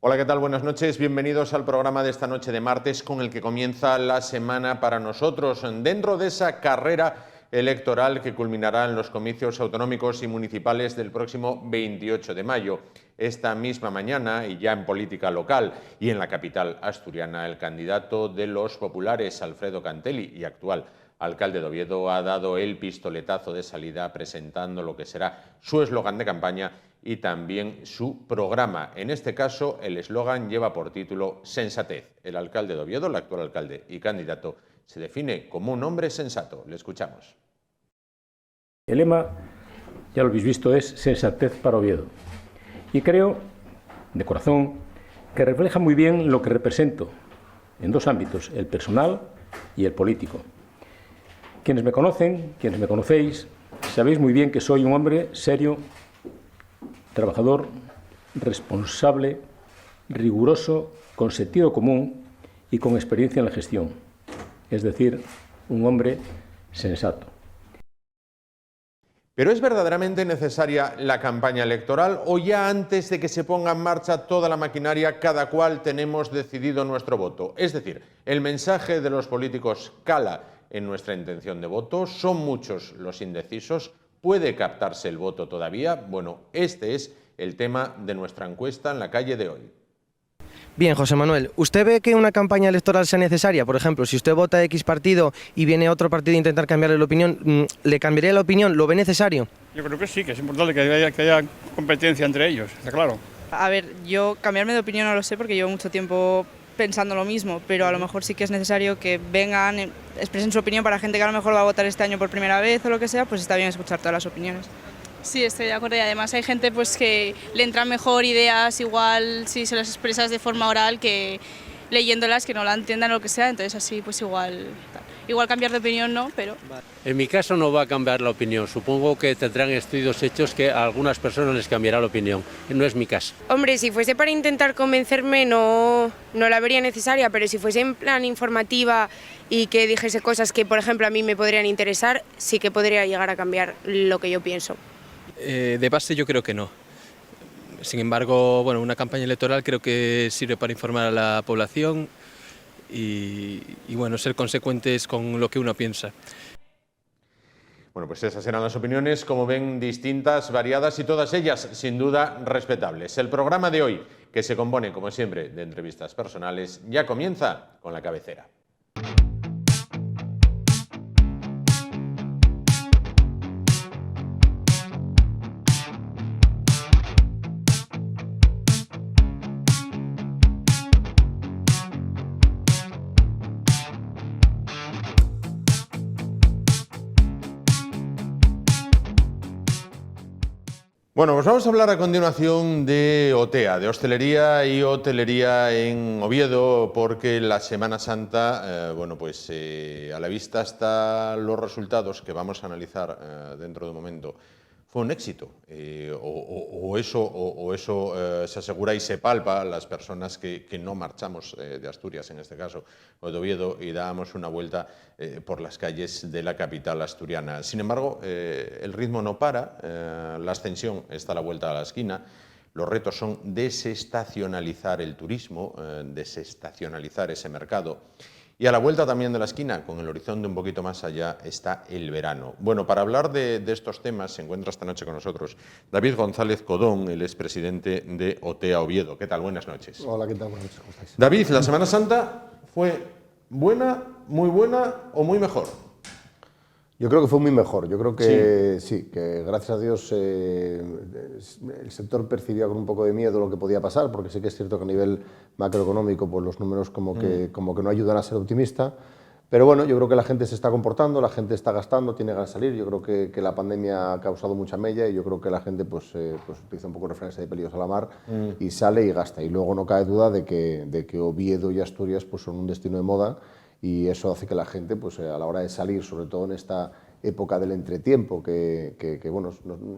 Hola, ¿qué tal? Buenas noches. Bienvenidos al programa de esta noche de martes con el que comienza la semana para nosotros. Dentro de esa carrera electoral que culminará en los comicios autonómicos y municipales del próximo 28 de mayo. Esta misma mañana, y ya en política local y en la capital asturiana, el candidato de los populares, Alfredo Cantelli, y actual alcalde de Oviedo, ha dado el pistoletazo de salida presentando lo que será su eslogan de campaña y también su programa. En este caso, el eslogan lleva por título Sensatez. El alcalde de Oviedo, el actual alcalde y candidato, se define como un hombre sensato. Le escuchamos. El lema, ya lo habéis visto, es Sensatez para Oviedo. Y creo, de corazón, que refleja muy bien lo que represento en dos ámbitos, el personal y el político. Quienes me conocen, quienes me conocéis, sabéis muy bien que soy un hombre serio, trabajador, responsable, riguroso, con sentido común y con experiencia en la gestión. Es decir, un hombre sensato. ¿Pero es verdaderamente necesaria la campaña electoral o ya antes de que se ponga en marcha toda la maquinaria, cada cual tenemos decidido nuestro voto? Es decir, ¿el mensaje de los políticos cala en nuestra intención de voto? ¿Son muchos los indecisos? ¿Puede captarse el voto todavía? Bueno, este es el tema de nuestra encuesta en la calle de hoy. Bien, José Manuel, ¿usted ve que una campaña electoral sea necesaria? Por ejemplo, si usted vota a X partido y viene otro partido a intentar cambiarle la opinión, ¿le cambiaría la opinión? ¿Lo ve necesario? Yo creo que sí, que es importante que haya competencia entre ellos, está claro. A ver, yo cambiarme de opinión no lo sé porque llevo mucho tiempo pensando lo mismo, pero a lo mejor sí que es necesario que vengan, expresen su opinión para gente que a lo mejor va a votar este año por primera vez o lo que sea, pues está bien escuchar todas las opiniones. Sí, estoy de acuerdo y además hay gente pues que le entran mejor ideas igual si se las expresas de forma oral que leyéndolas que no la entiendan o lo que sea, entonces así pues igual cambiar de opinión no, pero... En mi caso no va a cambiar la opinión, supongo que tendrán estudios hechos que a algunas personas les cambiará la opinión, no es mi caso. Hombre, si fuese para intentar convencerme no la vería necesaria, pero si fuese en plan informativa y que dijese cosas que por ejemplo a mí me podrían interesar, sí que podría llegar a cambiar lo que yo pienso. De base yo creo que no. Sin embargo, bueno, una campaña electoral creo que sirve para informar a la población y bueno, ser consecuentes con lo que uno piensa. Bueno, pues esas eran las opiniones, como ven, distintas, variadas y todas ellas, sin duda, respetables. El programa de hoy, que se compone, como siempre, de entrevistas personales, ya comienza con la cabecera. Bueno, pues vamos a hablar a continuación de OTEA, de hostelería y hotelería en Oviedo, porque la Semana Santa, bueno, pues a la vista están los resultados que vamos a analizar dentro de un momento. Fue un éxito, o eso se asegura y se palpa a las personas que no marchamos de Asturias, en este caso, o de Oviedo, y dábamos una vuelta por las calles de la capital asturiana. Sin embargo, el ritmo no para, la ascensión está a la vuelta de la esquina. Los retos son desestacionalizar el turismo, desestacionalizar ese mercado. Y a la vuelta también de la esquina, con el horizonte un poquito más allá, está el verano. Bueno, para hablar de estos temas se encuentra esta noche con nosotros David González Codón, el expresidente de OTEA Oviedo. ¿Qué tal? Buenas noches. Hola, ¿qué tal? Buenas noches, ¿cómo estáis? David, ¿la Semana Santa fue buena o muy mejor? Yo creo que fue muy mejor. Yo creo que sí, que gracias a Dios el sector percibía con un poco de miedo lo que podía pasar, porque sí que es cierto que a nivel macroeconómico pues los números como que no ayudan a ser optimista. Pero bueno, yo creo que la gente se está comportando, la gente está gastando, tiene ganas de salir. Yo creo que la pandemia ha causado mucha mella y yo creo que la gente pues utiliza un poco de refranes de pelillos a la mar y sale y gasta. Y luego no cabe duda de que Oviedo y Asturias pues son un destino de moda. Y eso hace que la gente, pues, a la hora de salir, sobre todo en época del entretiempo, que bueno,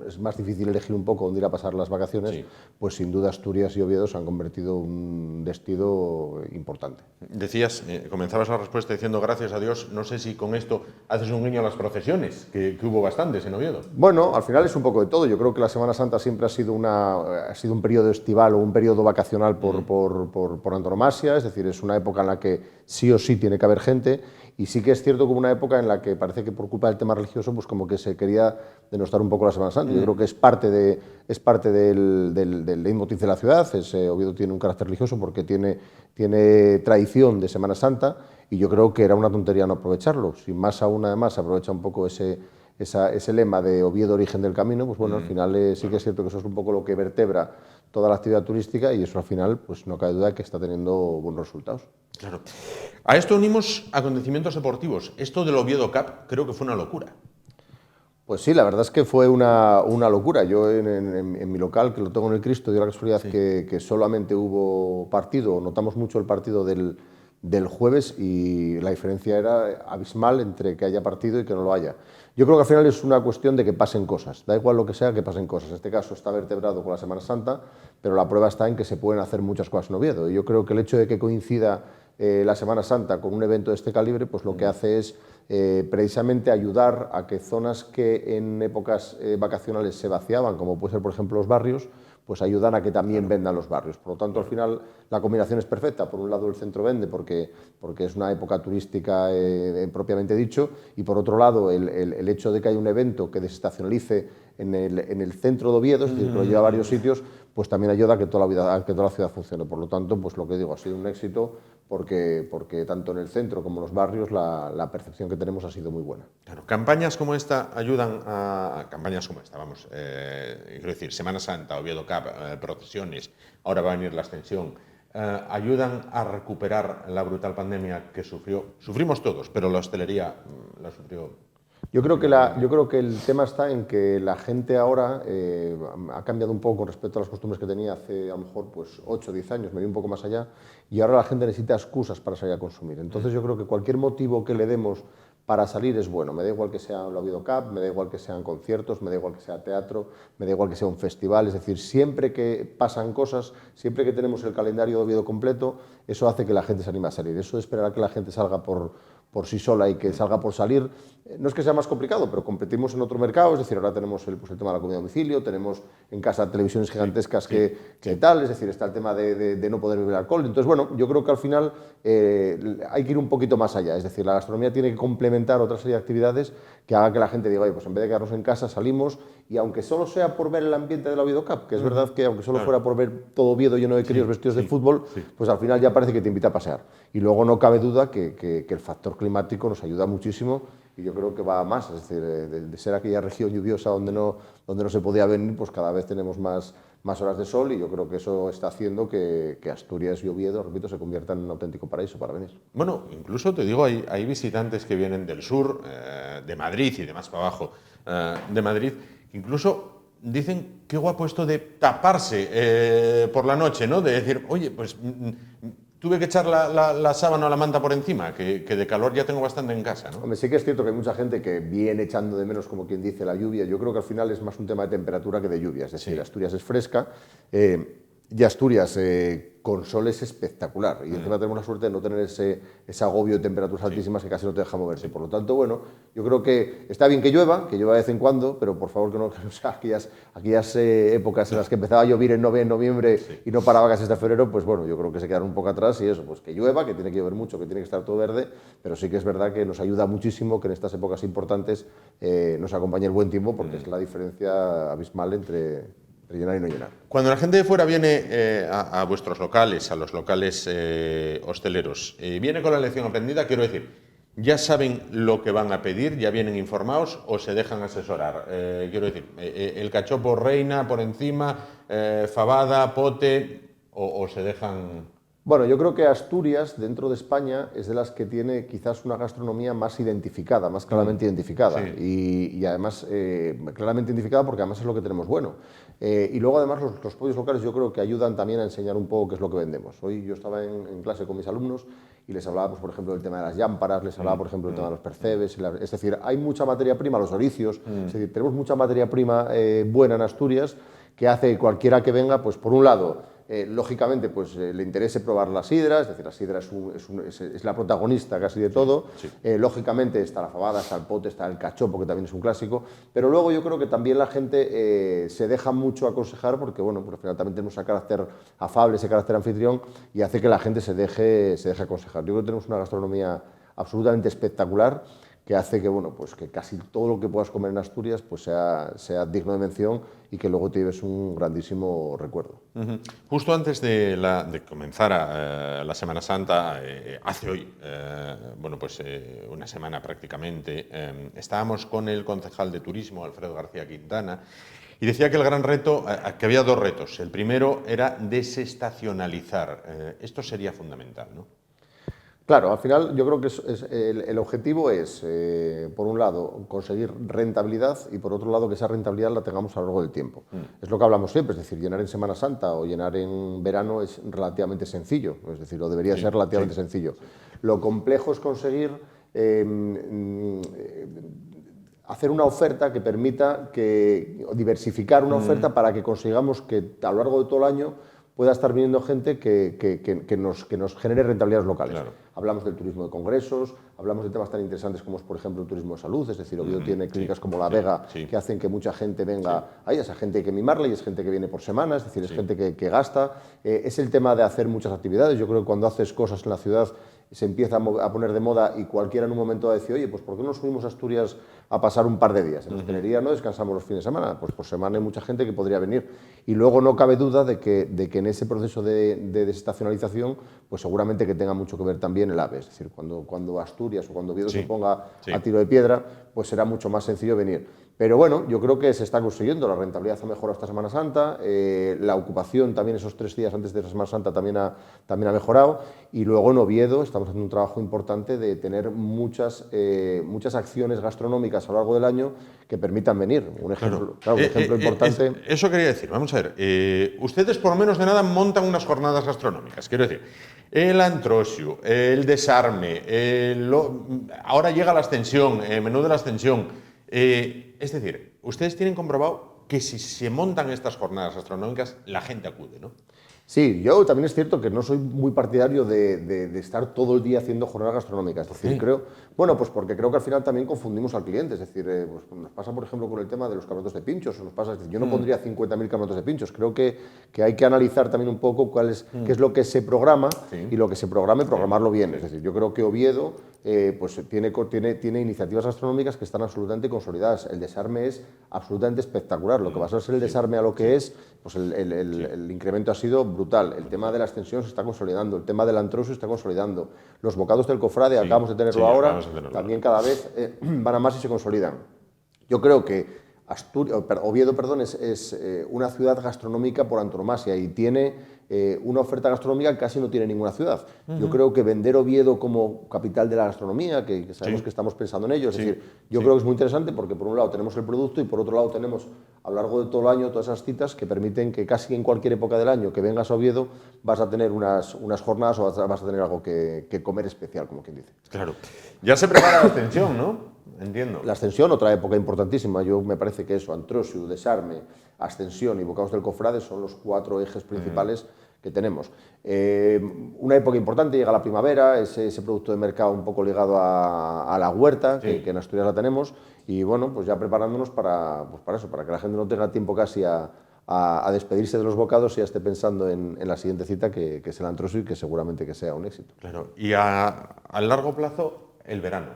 es más difícil elegir un poco dónde ir a pasar las vacaciones, Sí. pues sin duda Asturias y Oviedo se han convertido en un destino importante. Decías, comenzabas la respuesta diciendo gracias a Dios. No sé si con esto haces un guiño a las procesiones, que hubo bastantes en Oviedo. Bueno, al final es un poco de todo. Yo creo que la Semana Santa siempre ha sido un periodo estival o un periodo vacacional por antonomasia, es decir, es una época en la que sí o sí tiene que haber gente, y sí que es cierto como una época en la que parece que por culpa del tema religioso, pues como que se quería denostar un poco la Semana Santa. Yo creo que es parte del leitmotiv de la ciudad. Oviedo tiene un carácter religioso porque tiene tradición de Semana Santa, y yo creo que era una tontería no aprovecharlo. Si más aún además se aprovecha un poco ese lema de Oviedo, origen del camino, pues bueno, al final sí que es cierto que eso es un poco lo que vertebra toda la actividad turística, y eso al final, pues no cabe duda que está teniendo buenos resultados. Claro. A esto unimos acontecimientos deportivos. Esto del Oviedo Cup creo que fue una locura. Pues sí, la verdad es que fue una locura. Yo en mi local, que lo tengo en el Cristo, dio la casualidad que solamente hubo partido, notamos mucho el partido del jueves, y la diferencia era abismal entre que haya partido y que no lo haya. Yo creo que al final es una cuestión de que pasen cosas, da igual lo que sea, que pasen cosas. En este caso está vertebrado con la Semana Santa, pero la prueba está en que se pueden hacer muchas cosas en Oviedo. Y yo creo que el hecho de que coincida la Semana Santa con un evento de este calibre, pues lo que hace es precisamente ayudar a que zonas que en épocas vacacionales se vaciaban, como puede ser por ejemplo los barrios, pues ayudan a que también vendan los barrios. Por lo tanto, al final la combinación es perfecta. Por un lado el centro vende porque es una época turística propiamente dicho, y por otro lado el hecho de que haya un evento que desestacionalice en el centro de Oviedo, es decir, que lo lleva a varios sitios, pues también ayuda a que toda la ciudad funcione. Por lo tanto, pues lo que digo, ha sido un éxito porque tanto en el centro como en los barrios la percepción que tenemos ha sido muy buena. Claro, campañas como esta ayudan a campañas como esta, vamos, quiero decir, Semana Santa, Oviedo Cup, procesiones, ahora va a venir la extensión, ayudan a recuperar la brutal pandemia que sufrimos todos, pero la hostelería la sufrió. Yo creo que el tema está en que la gente ahora ha cambiado un poco con respecto a las costumbres que tenía hace a lo mejor pues 8 o 10 años, me voy un poco más allá, y ahora la gente necesita excusas para salir a consumir. Entonces yo creo que cualquier motivo que le demos para salir es bueno. Me da igual que sea el Oviedo Cup, me da igual que sean conciertos, me da igual que sea teatro, me da igual que sea un festival. Es decir, siempre que pasan cosas, siempre que tenemos el calendario de Oviedo completo, eso hace que la gente se anime a salir. Eso de esperar a que la gente salga por sí sola y que salga por salir, no es que sea más complicado, pero competimos en otro mercado. Es decir, ahora tenemos el tema de la comida a domicilio, tenemos en casa televisiones gigantescas que tal, es decir, está el tema de no poder beber alcohol. Entonces, bueno, yo creo que al final hay que ir un poquito más allá. Es decir, la gastronomía tiene que complementar otra serie de actividades que haga que la gente diga, oye, pues en vez de quedarnos en casa, salimos, y aunque solo sea por ver el ambiente de la Oviedo Cup, que es verdad que aunque solo fuera por ver todo Oviedo lleno de críos vestidos de fútbol, pues al final ya parece que te invita a pasear. Y luego no cabe duda que el factor climático nos ayuda muchísimo, y yo creo que va a más. Es decir, de ser aquella región lluviosa donde no se podía venir, pues cada vez tenemos más horas de sol, y yo creo que eso está haciendo que Asturias y Oviedo, repito, se conviertan en un auténtico paraíso para venir. Bueno, incluso te digo, hay visitantes que vienen del sur, de Madrid y de más para abajo de Madrid, incluso dicen qué guapo esto de taparse por la noche, ¿no? De decir, oye, pues tuve que echar la sábana o la manta por encima, que de calor ya tengo bastante en casa, ¿no? Hombre, sí que es cierto que hay mucha gente que viene echando de menos, como quien dice, la lluvia. Yo creo que al final es más un tema de temperatura que de lluvia. Es decir, Asturias es fresca y Asturias con sol es espectacular. Y encima tenemos la suerte de no tener ese agobio de temperaturas altísimas que casi no te deja moverse. Por lo tanto, bueno, yo creo que está bien que llueva de vez en cuando, pero por favor que no sea aquellas épocas en las que empezaba a llover en noviembre y no paraba casi hasta febrero, pues bueno, yo creo que se quedaron un poco atrás, y eso, pues que llueva, que tiene que llover mucho, que tiene que estar todo verde, pero sí que es verdad que nos ayuda muchísimo que en estas épocas importantes nos acompañe el buen tiempo, porque es la diferencia abismal entre llenar y no llenar. Cuando la gente de fuera viene a vuestros locales, a los locales hosteleros, viene con la lección aprendida, quiero decir, ¿ya saben lo que van a pedir? ¿Ya vienen informados o se dejan asesorar? Quiero decir, el cachopo reina por encima, fabada, pote, o se dejan... Bueno, yo creo que Asturias, dentro de España, es de las que tiene quizás una gastronomía más identificada, más claramente identificada. Sí. Y además, claramente identificada porque además es lo que tenemos bueno. Y luego además los podios locales yo creo que ayudan también a enseñar un poco qué es lo que vendemos. Hoy yo estaba en clase con mis alumnos y les hablaba, pues, por ejemplo, del tema de las lámparas, les hablaba, por ejemplo, del tema de los percebes, es decir, hay mucha materia prima, los oricios, es decir, tenemos mucha materia prima buena en Asturias que hace que cualquiera que venga, pues por un lado, lógicamente, pues le interese probar la sidra, es decir, la sidra es la protagonista casi de todo. Lógicamente está la fabada, está el pote, está el cachopo, que también es un clásico, pero luego yo creo que también la gente se deja mucho aconsejar porque, bueno, pues al final también tenemos ese carácter afable, ese carácter anfitrión y hace que la gente se deje aconsejar. Yo creo que tenemos una gastronomía absolutamente espectacular que hace que, bueno, pues que casi todo lo que puedas comer en Asturias pues sea digno de mención y que luego te lleves un grandísimo recuerdo. Justo antes de comenzar la Semana Santa, hace hoy, bueno, pues una semana prácticamente, estábamos con el concejal de Turismo, Alfredo García Quintana, y decía que el gran reto, que había dos retos. El primero era desestacionalizar. Esto sería fundamental, ¿no? Claro, al final yo creo que el objetivo es, por un lado, conseguir rentabilidad y por otro lado que esa rentabilidad la tengamos a lo largo del tiempo. Es lo que hablamos siempre, es decir, llenar en Semana Santa o llenar en verano es relativamente sencillo, es decir, o debería ser relativamente sencillo. Lo complejo es conseguir hacer una oferta que permita diversificar una oferta para que consigamos que a lo largo de todo el año pueda estar viniendo gente que nos genere rentabilidades locales. Claro. Hablamos del turismo de congresos, hablamos de temas tan interesantes como es, por ejemplo, el turismo de salud, es decir, Oviedo tiene clínicas como La Vega que hacen que mucha gente venga ahí, esa gente hay que mimarla y es gente que viene por semana, es decir, es gente que gasta. Es el tema de hacer muchas actividades. Yo creo que cuando haces cosas en la ciudad se empieza a poner de moda y cualquiera en un momento va a decir, oye, pues ¿por qué no nos subimos a Asturias a pasar un par de días? En hostelería no descansamos los fines de semana, pues por semana hay mucha gente que podría venir. Y luego no cabe duda de que en ese proceso de desestacionalización, pues seguramente que tenga mucho que ver también el AVE. Es decir, cuando Asturias o cuando Oviedo se ponga a tiro de piedra, pues será mucho más sencillo venir. Pero bueno, yo creo que se está consiguiendo, la rentabilidad ha mejorado esta Semana Santa, la ocupación también esos 3 días antes de la Semana Santa también ha mejorado y luego en Oviedo estamos haciendo un trabajo importante de tener muchas acciones gastronómicas a lo largo del año que permitan venir. Un ejemplo, un ejemplo importante. Eso quería decir, vamos a ver, ustedes por lo menos de nada montan unas jornadas gastronómicas, quiero decir, el antrosiu, el desarme, ahora llega la ascensión, el menú de la ascensión. Es decir, ustedes tienen comprobado que si se montan estas jornadas gastronómicas, la gente acude, ¿no? Sí, yo también es cierto que no soy muy partidario de estar todo el día haciendo jornadas gastronómicas. Es decir, pues porque creo que al final también confundimos al cliente. Es decir, pues nos pasa, por ejemplo, con el tema de los campeonatos de pinchos. Nos pasa, es decir, yo no pondría 50.000 campeonatos de pinchos. Creo que hay que analizar también un poco qué es lo que se programa y lo que se programe, programarlo bien. Es decir, yo creo que Oviedo pues tiene iniciativas gastronómicas que están absolutamente consolidadas. El desarme es absolutamente espectacular. Lo que va a ser el desarme a lo que es, pues el incremento ha sido brutal. El tema de la extensión se está consolidando, el tema del antroso se está consolidando. Los bocados del cofrade, acabamos de tenerlo ahora, también cada vez van a más y se consolidan. Yo creo que Oviedo es una ciudad gastronómica por antonomasia y tiene una oferta gastronómica que casi no tiene ninguna ciudad. Yo creo que vender Oviedo como capital de la gastronomía, que sabemos que estamos pensando en ello, es decir, yo creo que es muy interesante porque por un lado tenemos el producto y por otro lado tenemos a lo largo de todo el año todas esas citas que permiten que casi en cualquier época del año que vengas a Oviedo vas a tener unas jornadas o vas a tener algo que comer especial, como quien dice. Claro. Ya se prepara la ascensión, ¿no? Entiendo. La ascensión, otra época importantísima. Yo me parece que eso, antrosiu, desarme, ascensión y bocados del cofrade son los 4 ejes principales que tenemos. Una época importante, llega la primavera, ese producto de mercado un poco ligado a la huerta, que en Asturias la tenemos, y bueno, pues ya preparándonos para eso, para que la gente no tenga tiempo casi a despedirse de los bocados y ya esté pensando en la siguiente cita, que es el antrosiu y que seguramente que sea un éxito. Claro, y a largo plazo, el verano.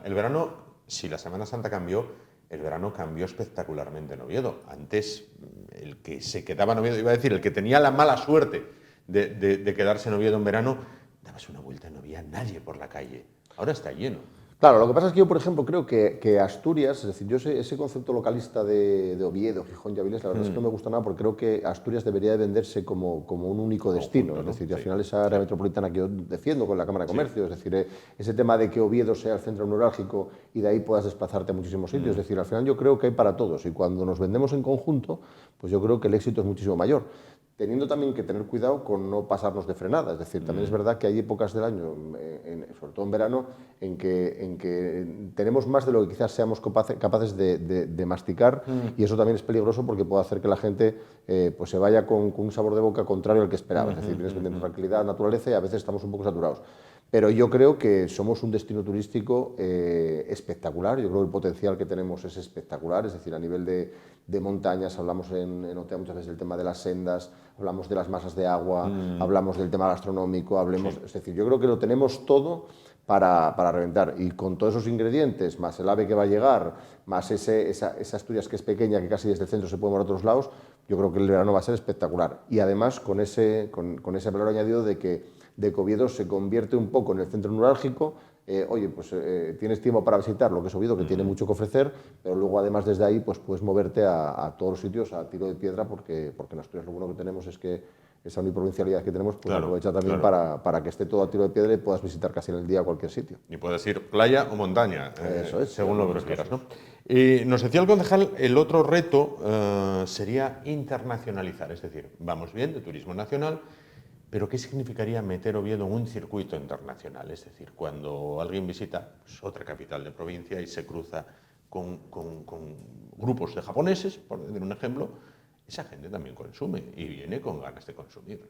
El verano, si la Semana Santa cambió, el verano cambió espectacularmente en Oviedo. Antes, el que se quedaba en Oviedo, iba a decir, el que tenía la mala suerte de quedarse en Oviedo en verano, dabas una vuelta y no había nadie por la calle. Ahora está lleno. Claro, lo que pasa es que yo, por ejemplo, creo que Asturias, es decir, yo ese concepto localista de Oviedo, Gijón y Avilés, la verdad es que no me gusta nada porque creo que Asturias debería de venderse como un único destino, es decir, al final esa área metropolitana que yo defiendo con la Cámara de Comercio, es decir, ese tema de que Oviedo sea el centro neurálgico y de ahí puedas desplazarte a muchísimos sitios, es decir, al final yo creo que hay para todos y cuando nos vendemos en conjunto, pues yo creo que el éxito es muchísimo mayor. teniendo también que tener cuidado con no pasarnos de frenada. Es decir, también es verdad que hay épocas del año, sobre todo en verano, en que tenemos más de lo que quizás seamos capaces de masticar, y eso también es peligroso porque puede hacer que la gente pues se vaya con un sabor de boca contrario al que esperaba. Es decir, vienes vendiendo tranquilidad, naturaleza, y a veces estamos un poco saturados. Pero yo creo que somos un destino turístico espectacular. Yo creo que el potencial que tenemos es espectacular. Es decir, a nivel de montañas, hablamos en OTEA muchas veces del tema de las sendas, hablamos de las masas de agua, hablamos del tema gastronómico, es decir, yo creo que lo tenemos todo para reventar. Y con todos esos ingredientes, más el AVE que va a llegar, más esa Asturias que es pequeña, que casi desde el centro se puede mover a otros lados, yo creo que el verano va a ser espectacular. Y además con ese valor añadido de que Oviedo se convierte un poco en el centro neurálgico. Oye, pues tienes tiempo para visitar lo que es Oviedo, que tiene mucho que ofrecer, pero luego además desde ahí pues puedes moverte a todos los sitios a tiro de piedra, porque en Asturias lo bueno que tenemos es que esa uniprovincialidad que tenemos pues aprovecha también para que esté todo a tiro de piedra y puedas visitar casi en el día cualquier sitio. Y puedes ir playa o montaña, Eso es, según lo que prefieras, ¿no? Nos decía el concejal, el otro reto sería internacionalizar, es decir, vamos bien de turismo nacional, pero ¿qué significaría meter Oviedo en un circuito internacional? Es decir, cuando alguien visita pues, otra capital de provincia y se cruza con grupos de japoneses, por decir un ejemplo, esa gente también consume y viene con ganas de consumir.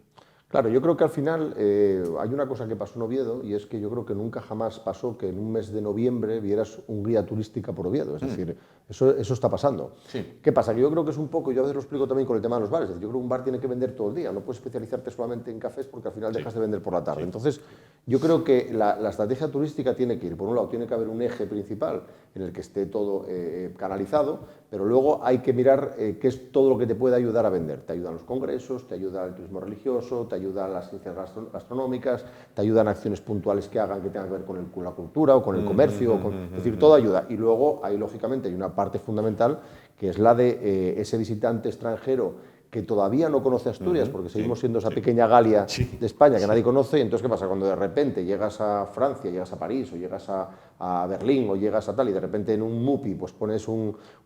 Claro, yo creo que al final hay una cosa que pasó en Oviedo, y es que yo creo que nunca jamás pasó que en un mes de noviembre vieras un guía turística por Oviedo. Es decir, eso está pasando. Sí. ¿Qué pasa? Que yo creo que es un poco, yo a veces lo explico también con el tema de los bares, es decir, yo creo que un bar tiene que vender todo el día, no puedes especializarte solamente en cafés porque al final dejas de vender por la tarde. Entonces, yo creo que la estrategia turística tiene que ir, por un lado, tiene que haber un eje principal en el que esté todo canalizado, pero luego hay que mirar qué es todo lo que te puede ayudar a vender. Te ayudan los congresos, te ayuda el turismo religioso, te ayudan las ciencias gastronómicas, te ayudan acciones puntuales que hagan que tengan que ver con la cultura o con el comercio, es decir, todo ayuda. Y luego, lógicamente, hay una parte fundamental que es la de ese visitante extranjero que todavía no conoce Asturias, porque seguimos siendo esa pequeña Galia de España que nadie conoce. Y entonces, ¿qué pasa? Cuando de repente llegas a Francia, llegas a París, o llegas a Berlín, o llegas a tal, y de repente en un MUPI pues pones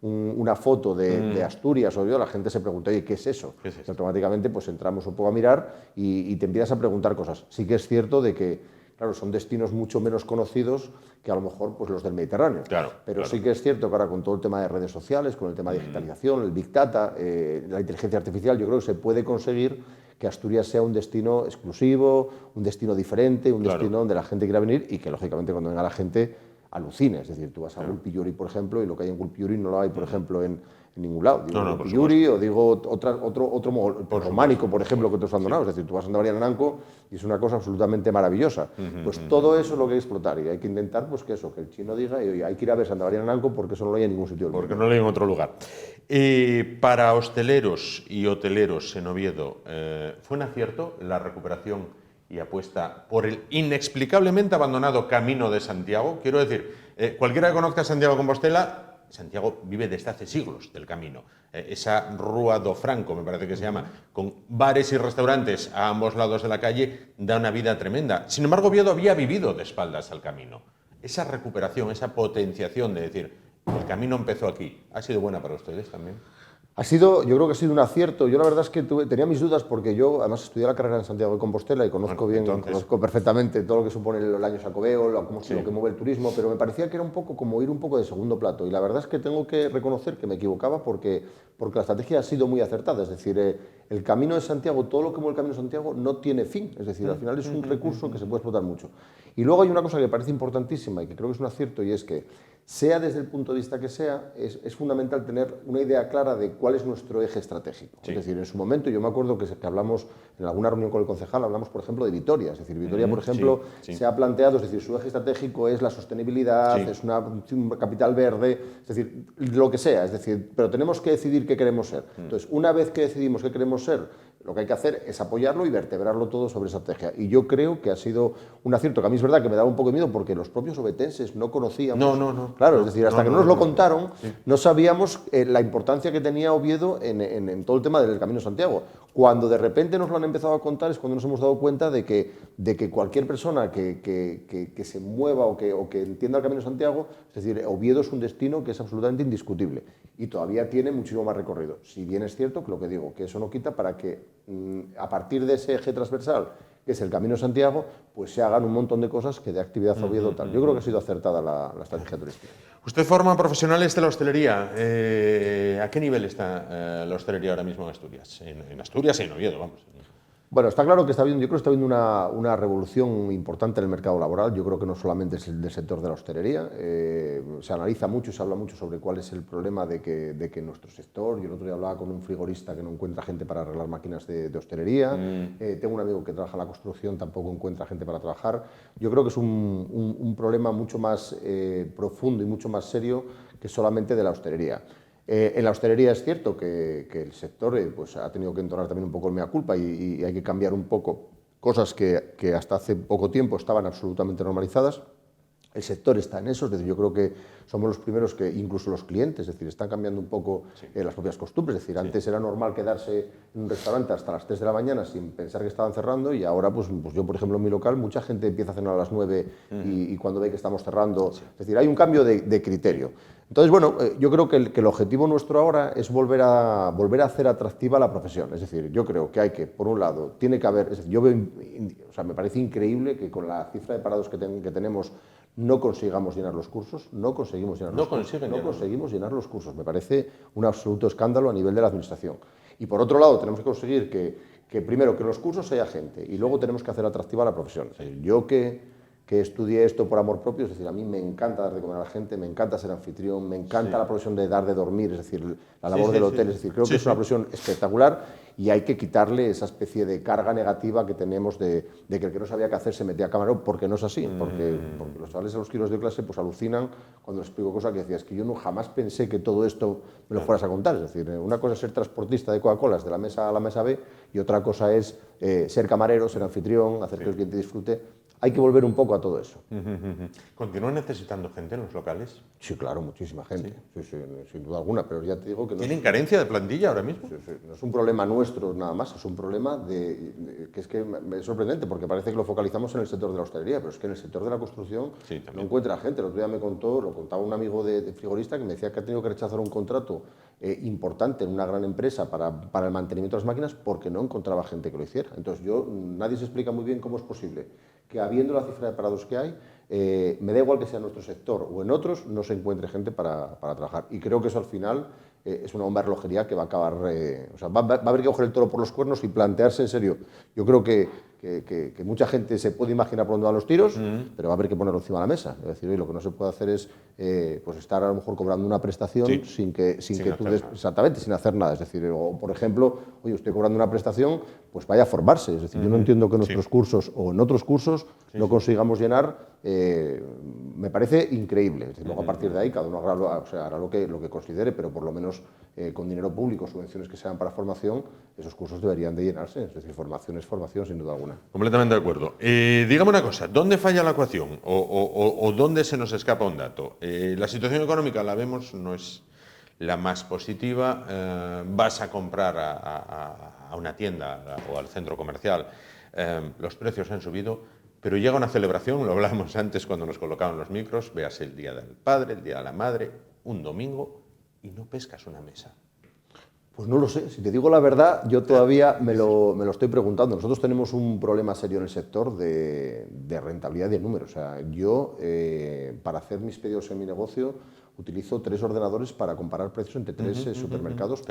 una foto de Asturias, o la gente se pregunta, oye, ¿qué es eso? ¿Qué es eso? Y automáticamente pues entramos un poco a mirar y te empiezas a preguntar cosas. Sí que es cierto de que, claro, son destinos mucho menos conocidos que a lo mejor pues, los del Mediterráneo. Pero sí que es cierto que ahora con todo el tema de redes sociales, con el tema de digitalización, el Big Data, la inteligencia artificial, yo creo que se puede conseguir que Asturias sea un destino exclusivo, un destino diferente, un destino donde la gente quiera venir y que, lógicamente, cuando venga la gente alucine. Es decir, tú vas a Gulpiyuri, por ejemplo, y lo que hay en Gulpiyuri no lo hay, por ejemplo, en ningún lado. Digo Gulpiyuri, o digo otro románico, por ejemplo, que otros abandonados. Es decir, tú vas a Santa María de Nananco y es una cosa absolutamente maravillosa. Pues todo eso es lo que hay que explotar, y hay que intentar pues, que el chino diga, oye, hay que ir a ver Santa María de Nananco porque eso no lo hay en ningún sitio del mundo. Porque no lo hay en otro lugar. Para hosteleros y hoteleros en Oviedo, ¿fue un acierto la recuperación y apuesta por el inexplicablemente abandonado Camino de Santiago? Quiero decir, cualquiera que conozca Santiago de Compostela, Santiago vive desde hace siglos del camino. Esa Rúa do Franco, me parece que se llama, con bares y restaurantes a ambos lados de la calle, da una vida tremenda. Sin embargo, Oviedo había vivido de espaldas al camino. Esa recuperación, esa potenciación de decir, el camino empezó aquí, ¿ha sido buena para ustedes también? Yo creo que ha sido un acierto. Yo la verdad es que tenía mis dudas porque yo además estudié la carrera en Santiago de Compostela y conozco perfectamente todo lo que supone el año Xacobeo, lo que mueve el turismo, pero me parecía que era un poco como ir un poco de segundo plato, y la verdad es que tengo que reconocer que me equivocaba porque la estrategia ha sido muy acertada. Es decir, el Camino de Santiago, todo lo que mueve el Camino de Santiago no tiene fin, es decir, al final es un recurso que se puede explotar mucho. Y luego hay una cosa que me parece importantísima y que creo que es un acierto, y es que sea desde el punto de vista que sea, es fundamental tener una idea clara de cuál es nuestro eje estratégico. Es decir, en su momento, yo me acuerdo que hablamos en alguna reunión con el concejal, hablamos, por ejemplo, de Vitoria. Es decir, Vitoria, por ejemplo, se ha planteado, es decir, su eje estratégico es la sostenibilidad, es una capital verde, es decir, lo que sea. Es decir, pero tenemos que decidir qué queremos ser. Entonces, una vez que decidimos qué queremos ser, lo que hay que hacer es apoyarlo y vertebrarlo todo sobre esa estrategia. Y yo creo que ha sido un acierto, que a mí es verdad que me daba un poco de miedo porque los propios obetenses no conocíamos. Claro, es decir, hasta que no nos lo contaron, no sabíamos la importancia que tenía Oviedo en todo el tema del Camino de Santiago. Cuando de repente nos lo han empezado a contar es cuando nos hemos dado cuenta de que cualquier persona que se mueva o que entienda el Camino de Santiago, es decir, Oviedo es un destino que es absolutamente indiscutible y todavía tiene muchísimo más recorrido. Si bien es cierto que lo que digo, que eso no quita para que a partir de ese eje transversal, que es el Camino de Santiago, pues se hagan un montón de cosas que de actividad a Oviedo tal. Yo creo que ha sido acertada la estrategia turística. Usted forma profesionales de la hostelería. ¿A qué nivel está la hostelería ahora mismo en Asturias? En Asturias y en Oviedo, vamos. Bueno, está claro que yo creo que está habiendo una revolución importante en el mercado laboral. Yo creo que no solamente es el del sector de la hostelería. Se analiza mucho y se habla mucho sobre cuál es el problema de que nuestro sector. Yo el otro día hablaba con un frigorista que no encuentra gente para arreglar máquinas de hostelería. Tengo un amigo que trabaja en la construcción, tampoco encuentra gente para trabajar. Yo creo que es un problema mucho más profundo y mucho más serio que solamente de la hostelería. En la hostelería es cierto que el sector pues ha tenido que entonar también un poco el mea culpa y hay que cambiar un poco cosas que hasta hace poco tiempo estaban absolutamente normalizadas. El sector está en eso, es decir, yo creo que somos los primeros que, incluso los clientes, es decir, están cambiando un poco las propias costumbres, es decir, antes era normal quedarse en un restaurante hasta las 3 de la mañana sin pensar que estaban cerrando y ahora, pues yo, por ejemplo, en mi local, mucha gente empieza a cenar a las 9 y cuando ve que estamos cerrando, es decir, hay un cambio de criterio. Entonces, bueno, yo creo que el objetivo nuestro ahora es volver a hacer atractiva la profesión, es decir, yo creo que hay que, por un lado, tiene que haber, es decir, yo veo, o sea, me parece increíble que con la cifra de parados que tenemos no consigamos llenar los cursos, no conseguimos llenar los cursos. Me parece un absoluto escándalo a nivel de la administración. Y por otro lado, tenemos que conseguir que primero, que en los cursos haya gente y luego tenemos que hacer atractiva la profesión. Es decir, yo que estudié esto por amor propio, es decir, a mí me encanta dar de comer a la gente, me encanta ser anfitrión, me encanta la profesión de dar de dormir, es decir, la labor del hotel, es decir, creo que es una profesión espectacular y hay que quitarle esa especie de carga negativa que tenemos de que el que no sabía qué hacer se metía a camarero, porque no es así, porque los chavales a los que los doy clase pues alucinan cuando les explico cosas que decía, es que yo jamás pensé que todo esto me lo fueras a contar, es decir, una cosa es ser transportista de Coca-Colas de la mesa A a la mesa B y otra cosa es ser camarero, ser anfitrión, hacer que el cliente disfrute. Hay que volver un poco a todo eso. ¿Continúan necesitando gente en los locales? Sí, claro, muchísima gente, sí, sin duda alguna, pero ya te digo que no... ¿Tienen carencia de plantilla ahora mismo? Sí, no es un problema nuestro nada más, es un problema que es que es sorprendente porque parece que lo focalizamos en el sector de la hostelería, pero es que en el sector de la construcción no encuentra gente. El otro día lo contaba un amigo de frigorista que me decía que ha tenido que rechazar un contrato importante en una gran empresa para el mantenimiento de las máquinas porque no encontraba gente que lo hiciera. Entonces nadie se explica muy bien cómo es posible que habiendo la cifra de parados que hay, me da igual que sea en nuestro sector o en otros, no se encuentre gente para trabajar. Y creo que eso al final es una bomba de relojería que va a acabar... o sea, va a haber que coger el toro por los cuernos y plantearse en serio. Yo creo que mucha gente se puede imaginar por dónde van los tiros, pero va a haber que ponerlo encima de la mesa. Es decir, lo que no se puede hacer es pues estar a lo mejor cobrando una prestación sin que tú des, exactamente, sin hacer nada. Es decir, o por ejemplo, oye, estoy cobrando una prestación, pues vaya a formarse. Es decir, yo no entiendo que en nuestros cursos o en otros cursos no consigamos llenar. Me parece increíble. Es decir, luego a partir de ahí cada uno hará lo que considere, pero por lo menos con dinero público, subvenciones que sean para formación, esos cursos deberían de llenarse. Es decir, formación es formación sin duda alguna. Completamente de acuerdo. Dígame una cosa, ¿dónde falla la ecuación o dónde se nos escapa un dato? La situación económica, la vemos, no es la más positiva. Vas a comprar a una tienda o al centro comercial, los precios han subido, pero llega una celebración, lo hablábamos antes cuando nos colocaban los micros, veas el Día del Padre, el Día de la Madre, un domingo, y no pescas una mesa. Pues no lo sé, si te digo la verdad, yo todavía me lo estoy preguntando. Nosotros tenemos un problema serio en el sector de rentabilidad de números. O sea, yo, para hacer mis pedidos en mi negocio, utilizo 3 ordenadores para comparar precios entre 3 supermercados,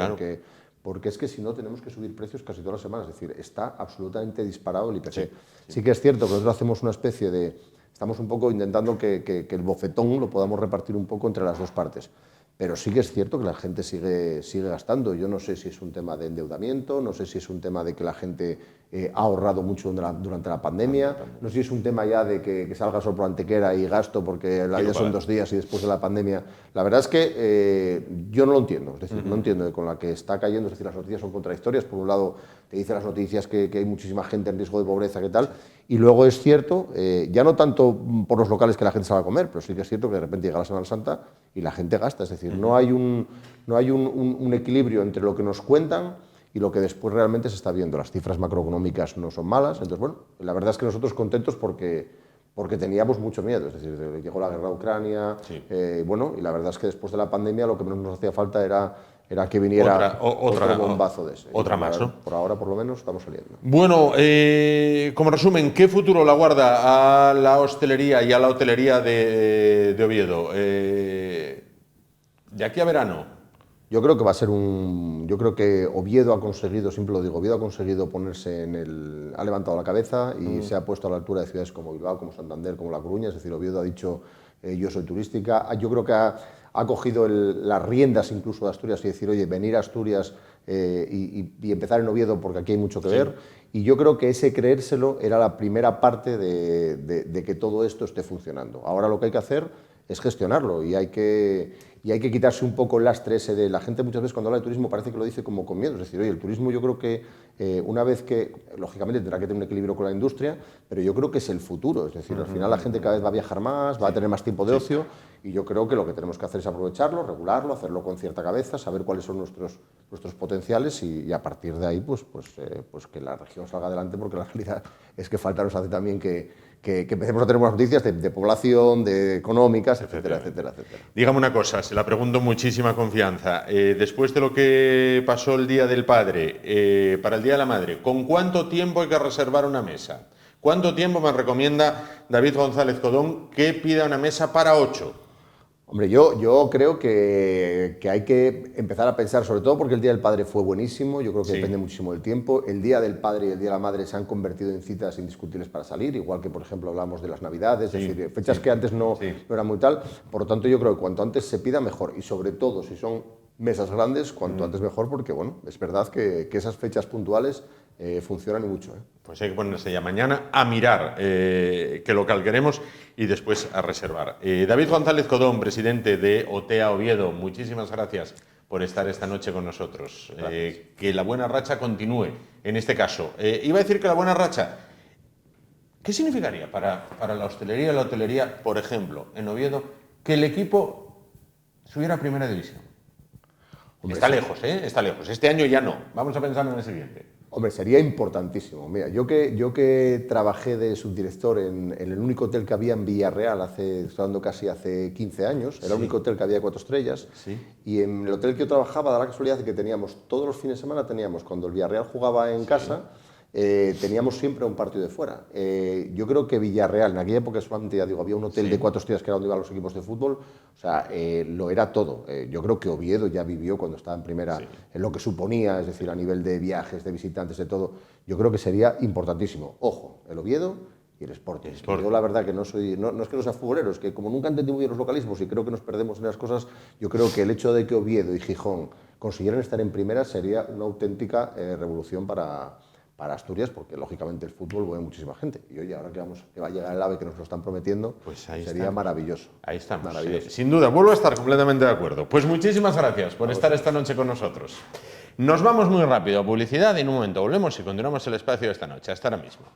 porque es que si no tenemos que subir precios casi todas las semanas. Es decir, está absolutamente disparado el IPC. Sí que es cierto que nosotros hacemos una especie de... Estamos un poco intentando que el bofetón lo podamos repartir un poco entre las dos partes. Pero sí que es cierto que la gente sigue gastando. Yo no sé si es un tema de endeudamiento, no sé si es un tema de que la gente ha ahorrado mucho durante la pandemia, no sé si es un tema ya de que salga solo por Antequera y gasto porque la vida son 2 días y después de la pandemia. La verdad es que yo no lo entiendo, es decir, no entiendo con la que está cayendo, es decir, las noticias son contradictorias. Por un lado te dicen las noticias que hay muchísima gente en riesgo de pobreza, ¿qué tal? Y luego es cierto, ya no tanto por los locales que la gente salga a comer, pero sí que es cierto que de repente llega la Semana Santa y la gente gasta, es decir, no hay un equilibrio entre lo que nos cuentan y lo que después realmente se está viendo. Las cifras macroeconómicas no son malas, entonces bueno, la verdad es que nosotros contentos porque teníamos mucho miedo, es decir, llegó la guerra a Ucrania, bueno, y la verdad es que después de la pandemia lo que menos nos hacía falta era que viniera otro bombazo de ese. Otra más, ¿no? Por ahora, por lo menos, estamos saliendo. Bueno, como resumen, ¿qué futuro la guarda a la hostelería y a la hotelería de Oviedo? De aquí a verano. Yo creo que va a ser yo creo que Oviedo ha conseguido, siempre lo digo, Oviedo ha conseguido ponerse ha levantado la cabeza y se ha puesto a la altura de ciudades como Bilbao, como Santander, como La Coruña, es decir, Oviedo ha dicho yo soy turística. Yo creo que ha cogido las riendas incluso de Asturias y decir, oye, venir a Asturias y empezar en Oviedo porque aquí hay mucho que ver. Y yo creo que ese creérselo era la primera parte de que todo esto esté funcionando. Ahora lo que hay que hacer es gestionarlo y hay que quitarse un poco el lastre ese de la gente. Muchas veces cuando habla de turismo parece que lo dice como con miedo, es decir, oye, el turismo yo creo que una vez que, lógicamente tendrá que tener un equilibrio con la industria, pero yo creo que es el futuro, es decir, al final la gente cada vez va a viajar más, va a tener más tiempo de ocio y yo creo que lo que tenemos que hacer es aprovecharlo, regularlo, hacerlo con cierta cabeza, saber cuáles son nuestros potenciales y a partir de ahí pues que la región salga adelante, porque la realidad es que falta nos hace también que empecemos a tener buenas noticias de población, de económicas, etcétera, etcétera, etcétera. Dígame una cosa, se la pregunto con muchísima confianza. Después de lo que pasó el Día del Padre, para el Día de la Madre, ¿con cuánto tiempo hay que reservar una mesa? ¿Cuánto tiempo me recomienda David González Codón que pida una mesa para 8? Hombre, yo creo que hay que empezar a pensar, sobre todo porque el Día del Padre fue buenísimo, yo creo que depende muchísimo del tiempo. El Día del Padre y el Día de la Madre se han convertido en citas indiscutibles para salir, igual que, por ejemplo, hablamos de las Navidades, es decir, fechas que antes no eran muy tal. Por lo tanto, yo creo que cuanto antes se pida, mejor. Y sobre todo, si son mesas grandes, cuanto antes mejor, porque, bueno, es verdad que esas fechas puntuales funcionan y mucho. Pues hay que ponerse ya mañana a mirar qué local queremos y después a reservar. David González Codón, presidente de OTEA Oviedo, muchísimas gracias por estar esta noche con nosotros. Que la buena racha continúe, en este caso. Iba a decir que la buena racha, ¿qué significaría para la hostelería y la hotelería, por ejemplo, en Oviedo, que el equipo subiera a Primera División? Hombre, está lejos, está lejos. Este año ya no. Vamos a pensar en el siguiente. Hombre, sería importantísimo. Mira, yo que trabajé de subdirector en el único hotel que había en Villarreal, estoy hablando casi hace 15 años, era el único hotel que había de 4 estrellas, y en el hotel que yo trabajaba, da la casualidad de que teníamos, todos los fines de semana cuando el Villarreal jugaba en casa, teníamos siempre un partido de fuera. Yo creo que Villarreal, en aquella época solamente, ya digo, había un hotel de 4 estrellas que era donde iban los equipos de fútbol, o sea, lo era todo. Yo creo que Oviedo ya vivió cuando estaba en primera, en lo que suponía, es decir, a nivel de viajes, de visitantes, de todo. Yo creo que sería importantísimo. Ojo, el Oviedo y el Sporting. Yo la verdad que no es que no sea futbolero, es que como nunca entendí muy bien los localismos y creo que nos perdemos en las cosas, yo creo que el hecho de que Oviedo y Gijón consiguieran estar en primera sería una auténtica revolución para Asturias, porque lógicamente el fútbol mueve muchísima gente. Y oye, ahora que va a llegar el AVE, que nos lo están prometiendo, pues sería maravilloso. Ahí estamos. Maravilloso. Sin duda, vuelvo a estar completamente de acuerdo. Pues muchísimas gracias por estar esta noche con nosotros. Nos vamos muy rápido a publicidad y en un momento volvemos y continuamos el espacio de esta noche. Hasta ahora mismo.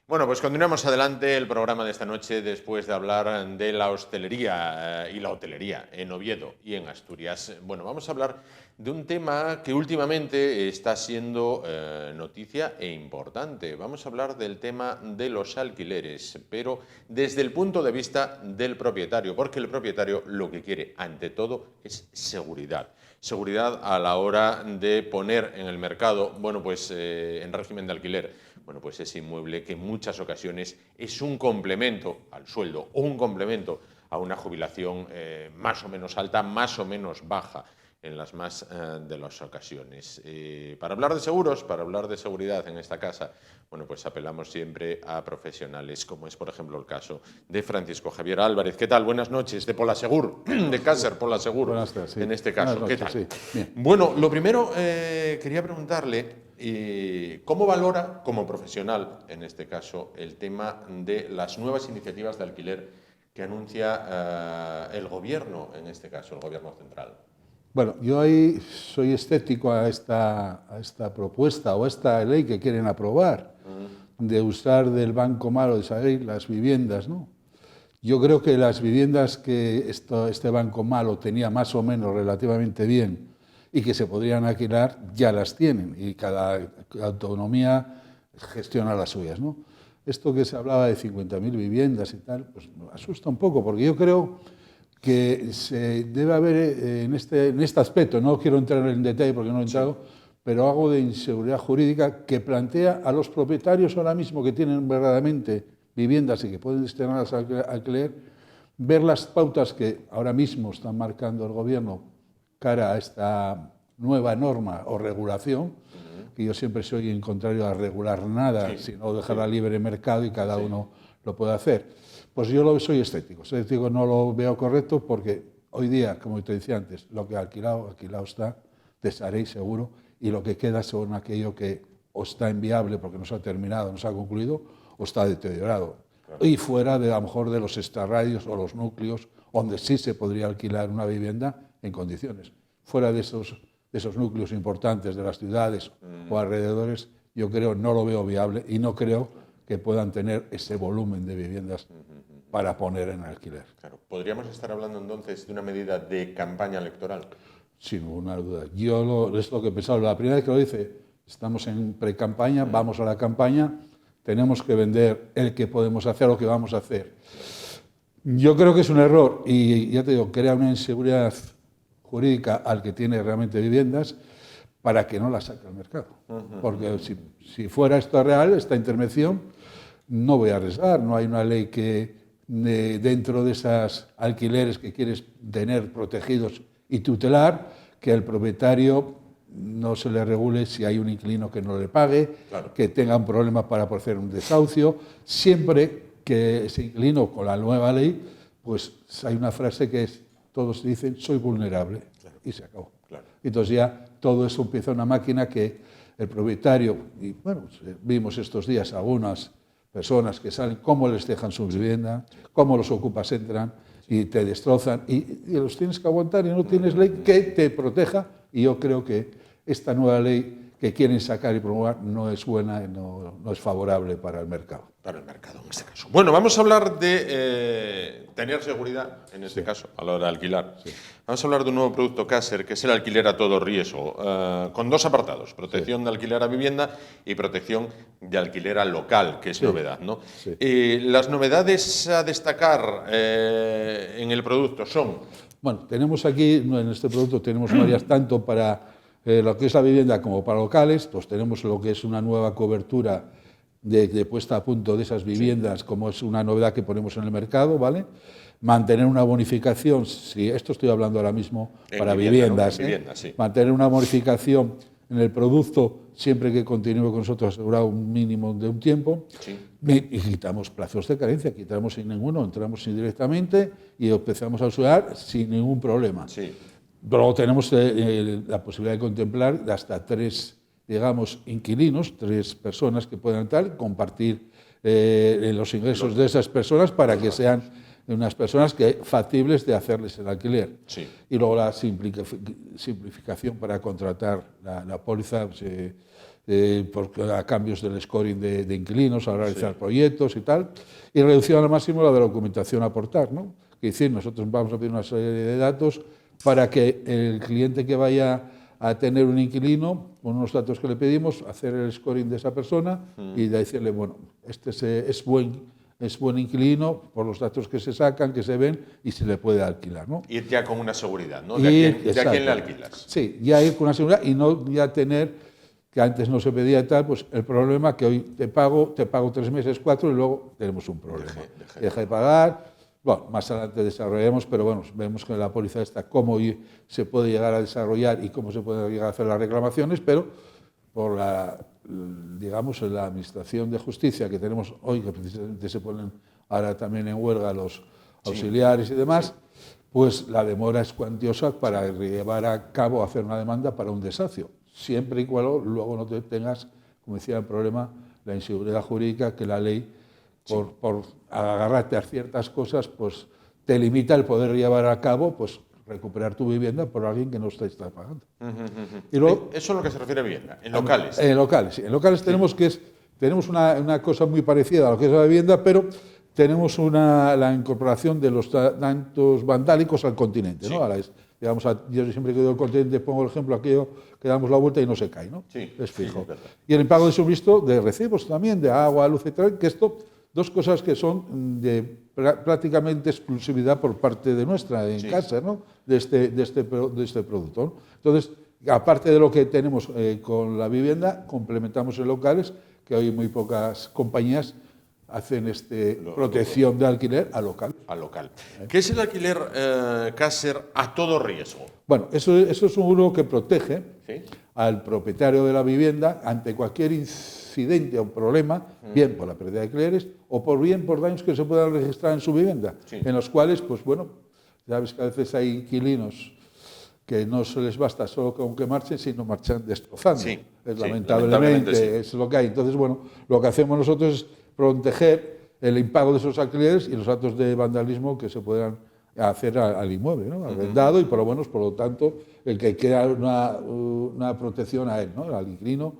Bueno, pues continuamos adelante el programa de esta noche después de hablar de la hostelería y la hotelería en Oviedo y en Asturias. Bueno, vamos a hablar de un tema que últimamente está siendo noticia e importante. Vamos a hablar del tema de los alquileres, pero desde el punto de vista del propietario, porque el propietario lo que quiere ante todo es seguridad. Seguridad a la hora de poner en el mercado, bueno, pues en régimen de alquiler, bueno, pues ese inmueble que en muchas ocasiones es un complemento al sueldo o un complemento a una jubilación más o menos alta, más o menos baja en las más de las ocasiones. Para hablar de seguros, para hablar de seguridad en esta casa, bueno, pues apelamos siempre a profesionales, como es, por ejemplo, el caso de Francisco Javier Álvarez. ¿Qué tal? Buenas noches, de Polasegur, de Caser Polasegur, en este caso. ¿Qué tal? Bueno, lo primero, quería preguntarle, ¿cómo valora, como profesional, en este caso, el tema de las nuevas iniciativas de alquiler que anuncia el gobierno, en este caso, el gobierno central? Bueno, yo ahí soy escéptico a esta propuesta o a esta ley que quieren aprobar. de usar del banco malo de Sabadell las viviendas, ¿no? Yo creo que las viviendas que este banco malo tenía más o menos relativamente bien y que se podrían alquilar, ya las tienen, y cada autonomía gestiona las suyas, ¿no? Esto que se hablaba de 50.000 viviendas y tal, pues me asusta un poco, porque yo creo que se debe haber en este aspecto, no quiero entrar en detalle porque no he entrado, pero algo de inseguridad jurídica que plantea a los propietarios ahora mismo que tienen verdaderamente viviendas y que pueden destinarlas al alquiler, ver las pautas que ahora mismo están marcando el gobierno cara a esta nueva norma o regulación, que yo siempre soy en contrario a regular nada, sino dejar a libre mercado y cada uno lo puede hacer. Pues yo soy escéptico, no lo veo correcto porque hoy día, como te decía antes, lo que alquilado está, desharéis seguro, y lo que queda son aquello que o está inviable porque no se ha terminado, no se ha concluido, o está deteriorado. Claro. Y fuera de a lo mejor de los extrarradios o los núcleos donde sí se podría alquilar una vivienda en condiciones. Fuera de esos núcleos importantes de las ciudades o alrededores, yo creo, no lo veo viable y no creo que puedan tener ese volumen de viviendas para poner en alquiler. Claro. ¿Podríamos estar hablando entonces de una medida de campaña electoral? Sin ninguna duda. Es lo que he pensado. La primera vez que lo dice, estamos en pre-campaña, vamos a la campaña, tenemos que vender el que podemos hacer, lo que vamos a hacer. Yo creo que es un error y, ya te digo, crea una inseguridad jurídica al que tiene realmente viviendas para que no la saque al mercado. Porque si fuera esto real, esta intervención, no voy a arriesgar. No hay una ley que dentro de esos alquileres que quieres tener protegidos y tutelar, que el propietario no se le regule si hay un inquilino que no le pague, claro, que tenga un problema para hacer un desahucio. Siempre que ese inquilino, con la nueva ley, pues hay una frase que es, todos dicen, soy vulnerable, claro, y se acabó. Claro. Entonces ya todo eso empieza una máquina que el propietario, y bueno, vimos estos días algunas personas que salen, cómo les dejan su vivienda, cómo los ocupas entran y te destrozan, y los tienes que aguantar y no tienes ley que te proteja, y yo creo que esta nueva ley que quieren sacar y promover no es buena, no es favorable para el mercado. Para el mercado, en este caso. Bueno, vamos a hablar de tener seguridad, en este caso, a la hora de alquilar. Sí. Vamos a hablar de un nuevo producto Caser, que es el alquiler a todo riesgo, con dos apartados, protección de alquiler a vivienda y protección de alquiler al local, que es novedad, ¿no? Sí. Las novedades a destacar en el producto son... Bueno, tenemos aquí, en este producto tenemos varias, tanto para lo que es la vivienda como para locales, pues tenemos lo que es una nueva cobertura de puesta a punto de esas viviendas, como es una novedad que ponemos en el mercado, ¿vale? Mantener una bonificación, si esto estoy hablando ahora mismo para viviendas, ¿no? Mantener una bonificación en el producto siempre que continúe con nosotros asegurado un mínimo de un tiempo, y quitamos plazos de carencia, quitamos sin ninguno, entramos indirectamente y empezamos a usar sin ningún problema. Sí. Luego tenemos la posibilidad de contemplar hasta 3, digamos, inquilinos, 3 personas que puedan compartir los ingresos de esas personas para que sean unas personas factibles de hacerles el alquiler. Sí. Y luego la simplificación para contratar la póliza a cambios del scoring de inquilinos, a realizar proyectos y tal, y reducción al máximo la de la documentación a aportar, ¿no? Es decir, nosotros vamos a pedir una serie de datos para que el cliente que vaya a tener un inquilino, con unos datos que le pedimos, hacer el scoring de esa persona y decirle, bueno, este es buen inquilino por los datos que se sacan, que se ven, y se le puede alquilar, ¿no? Ir ya con una seguridad, ¿no? ¿De a quién le alquilas? Sí, ya ir con una seguridad y no ya tener, que antes no se pedía tal, pues el problema que hoy te pago 3 meses, 4, y luego tenemos un problema. Deja de pagar. Bueno, más adelante desarrollaremos, pero bueno, vemos que la póliza está cómo se puede llegar a desarrollar y cómo se puede llegar a hacer las reclamaciones, pero por la Administración de Justicia que tenemos hoy, que precisamente se ponen ahora también en huelga los auxiliares y demás, pues la demora es cuantiosa para llevar a cabo, hacer una demanda para un desahucio, siempre y cuando luego no te tengas, como decía el problema, la inseguridad jurídica que la ley, por agarrarte a ciertas cosas, pues te limita el poder llevar a cabo, pues recuperar tu vivienda por alguien que no te está pagando. Y luego, eso es lo que se refiere a vivienda, en locales. En locales, sí. En locales tenemos que es tenemos una cosa muy parecida a lo que es la vivienda, pero tenemos la incorporación de los daños vandálicos al continente, Sí. ¿no? Digamos, yo siempre que doy el continente pongo el ejemplo aquello que damos la vuelta y no se cae, ¿no? Sí, es fijo. sí, es verdad. Y el impago de suministro de recibos también, de agua, luz, etcétera, que esto, dos cosas que son de prácticamente exclusividad por parte de nuestra, en Caser, ¿no? de este producto, ¿no? Entonces, aparte de lo que tenemos con la vivienda, complementamos en locales, que hoy muy pocas compañías hacen protección de alquiler a local. Al local. ¿Qué es el alquiler Caser a todo riesgo? Bueno, eso es un seguro que protege ¿Sí? al propietario de la vivienda ante cualquier incidente o problema, bien por la pérdida de alquileres o bien por daños que se puedan registrar en su vivienda, en los cuales, pues bueno, sabes que a veces hay inquilinos que no se les basta solo con que marchen, sino marchan destrozando. Sí, Lamentablemente, sí. es lo que hay. Entonces, bueno, lo que hacemos nosotros es proteger el impago de esos alquileres y los actos de vandalismo que se puedan hacer al inmueble, ¿no? Arrendado, y por lo menos, por lo tanto, el que queda una protección a él, ¿no? Al inquilino.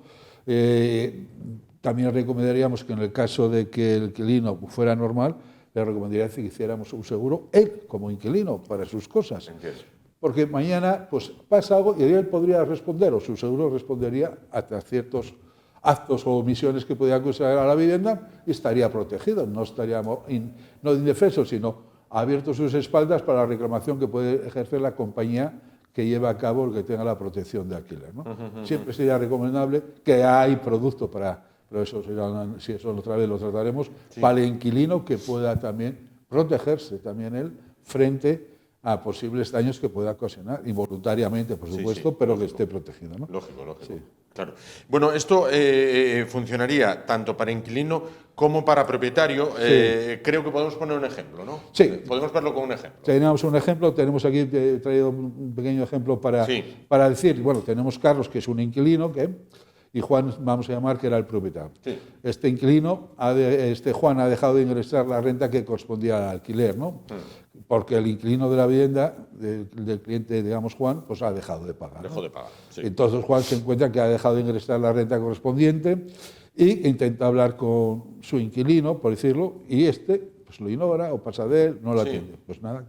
También recomendaríamos que en el caso de que el inquilino fuera normal, le recomendaría que hiciéramos un seguro él como inquilino para sus cosas. Entiendo. Porque mañana pues, pasa algo y él podría responder, o su seguro respondería a ciertos actos o omisiones que podía acusar a la vivienda y estaría protegido, no estaría no indefenso, sino abierto sus espaldas para la reclamación que puede ejercer la compañía que lleva a cabo el que tenga la protección de alquiler, ¿no? Siempre sería recomendable que hay producto pero eso si eso otra vez lo trataremos, para el inquilino que pueda también protegerse también él frente a posibles daños que pueda ocasionar, involuntariamente, por supuesto, pero lógico. que esté protegido, ¿no? Lógico. Sí. Claro. Bueno, esto funcionaría tanto para inquilino como para propietario. Creo que podemos poner un ejemplo, ¿no? Sí. Podemos verlo con un ejemplo. Tenemos un ejemplo, tenemos aquí, he traído un pequeño ejemplo para decir, bueno, tenemos Carlos, que es un inquilino, y Juan, vamos a llamar, que era el propietario. Sí. Este inquilino, Juan, ha dejado de ingresar la renta que correspondía al alquiler, ¿no? Porque el inquilino de la vivienda del cliente, digamos Juan, pues ha dejado de pagar. Dejó de pagar. Sí. Entonces Juan se encuentra que ha dejado de ingresar la renta correspondiente e intenta hablar con su inquilino, por decirlo, y pues lo ignora o pasa de él, no lo atiende. Pues nada,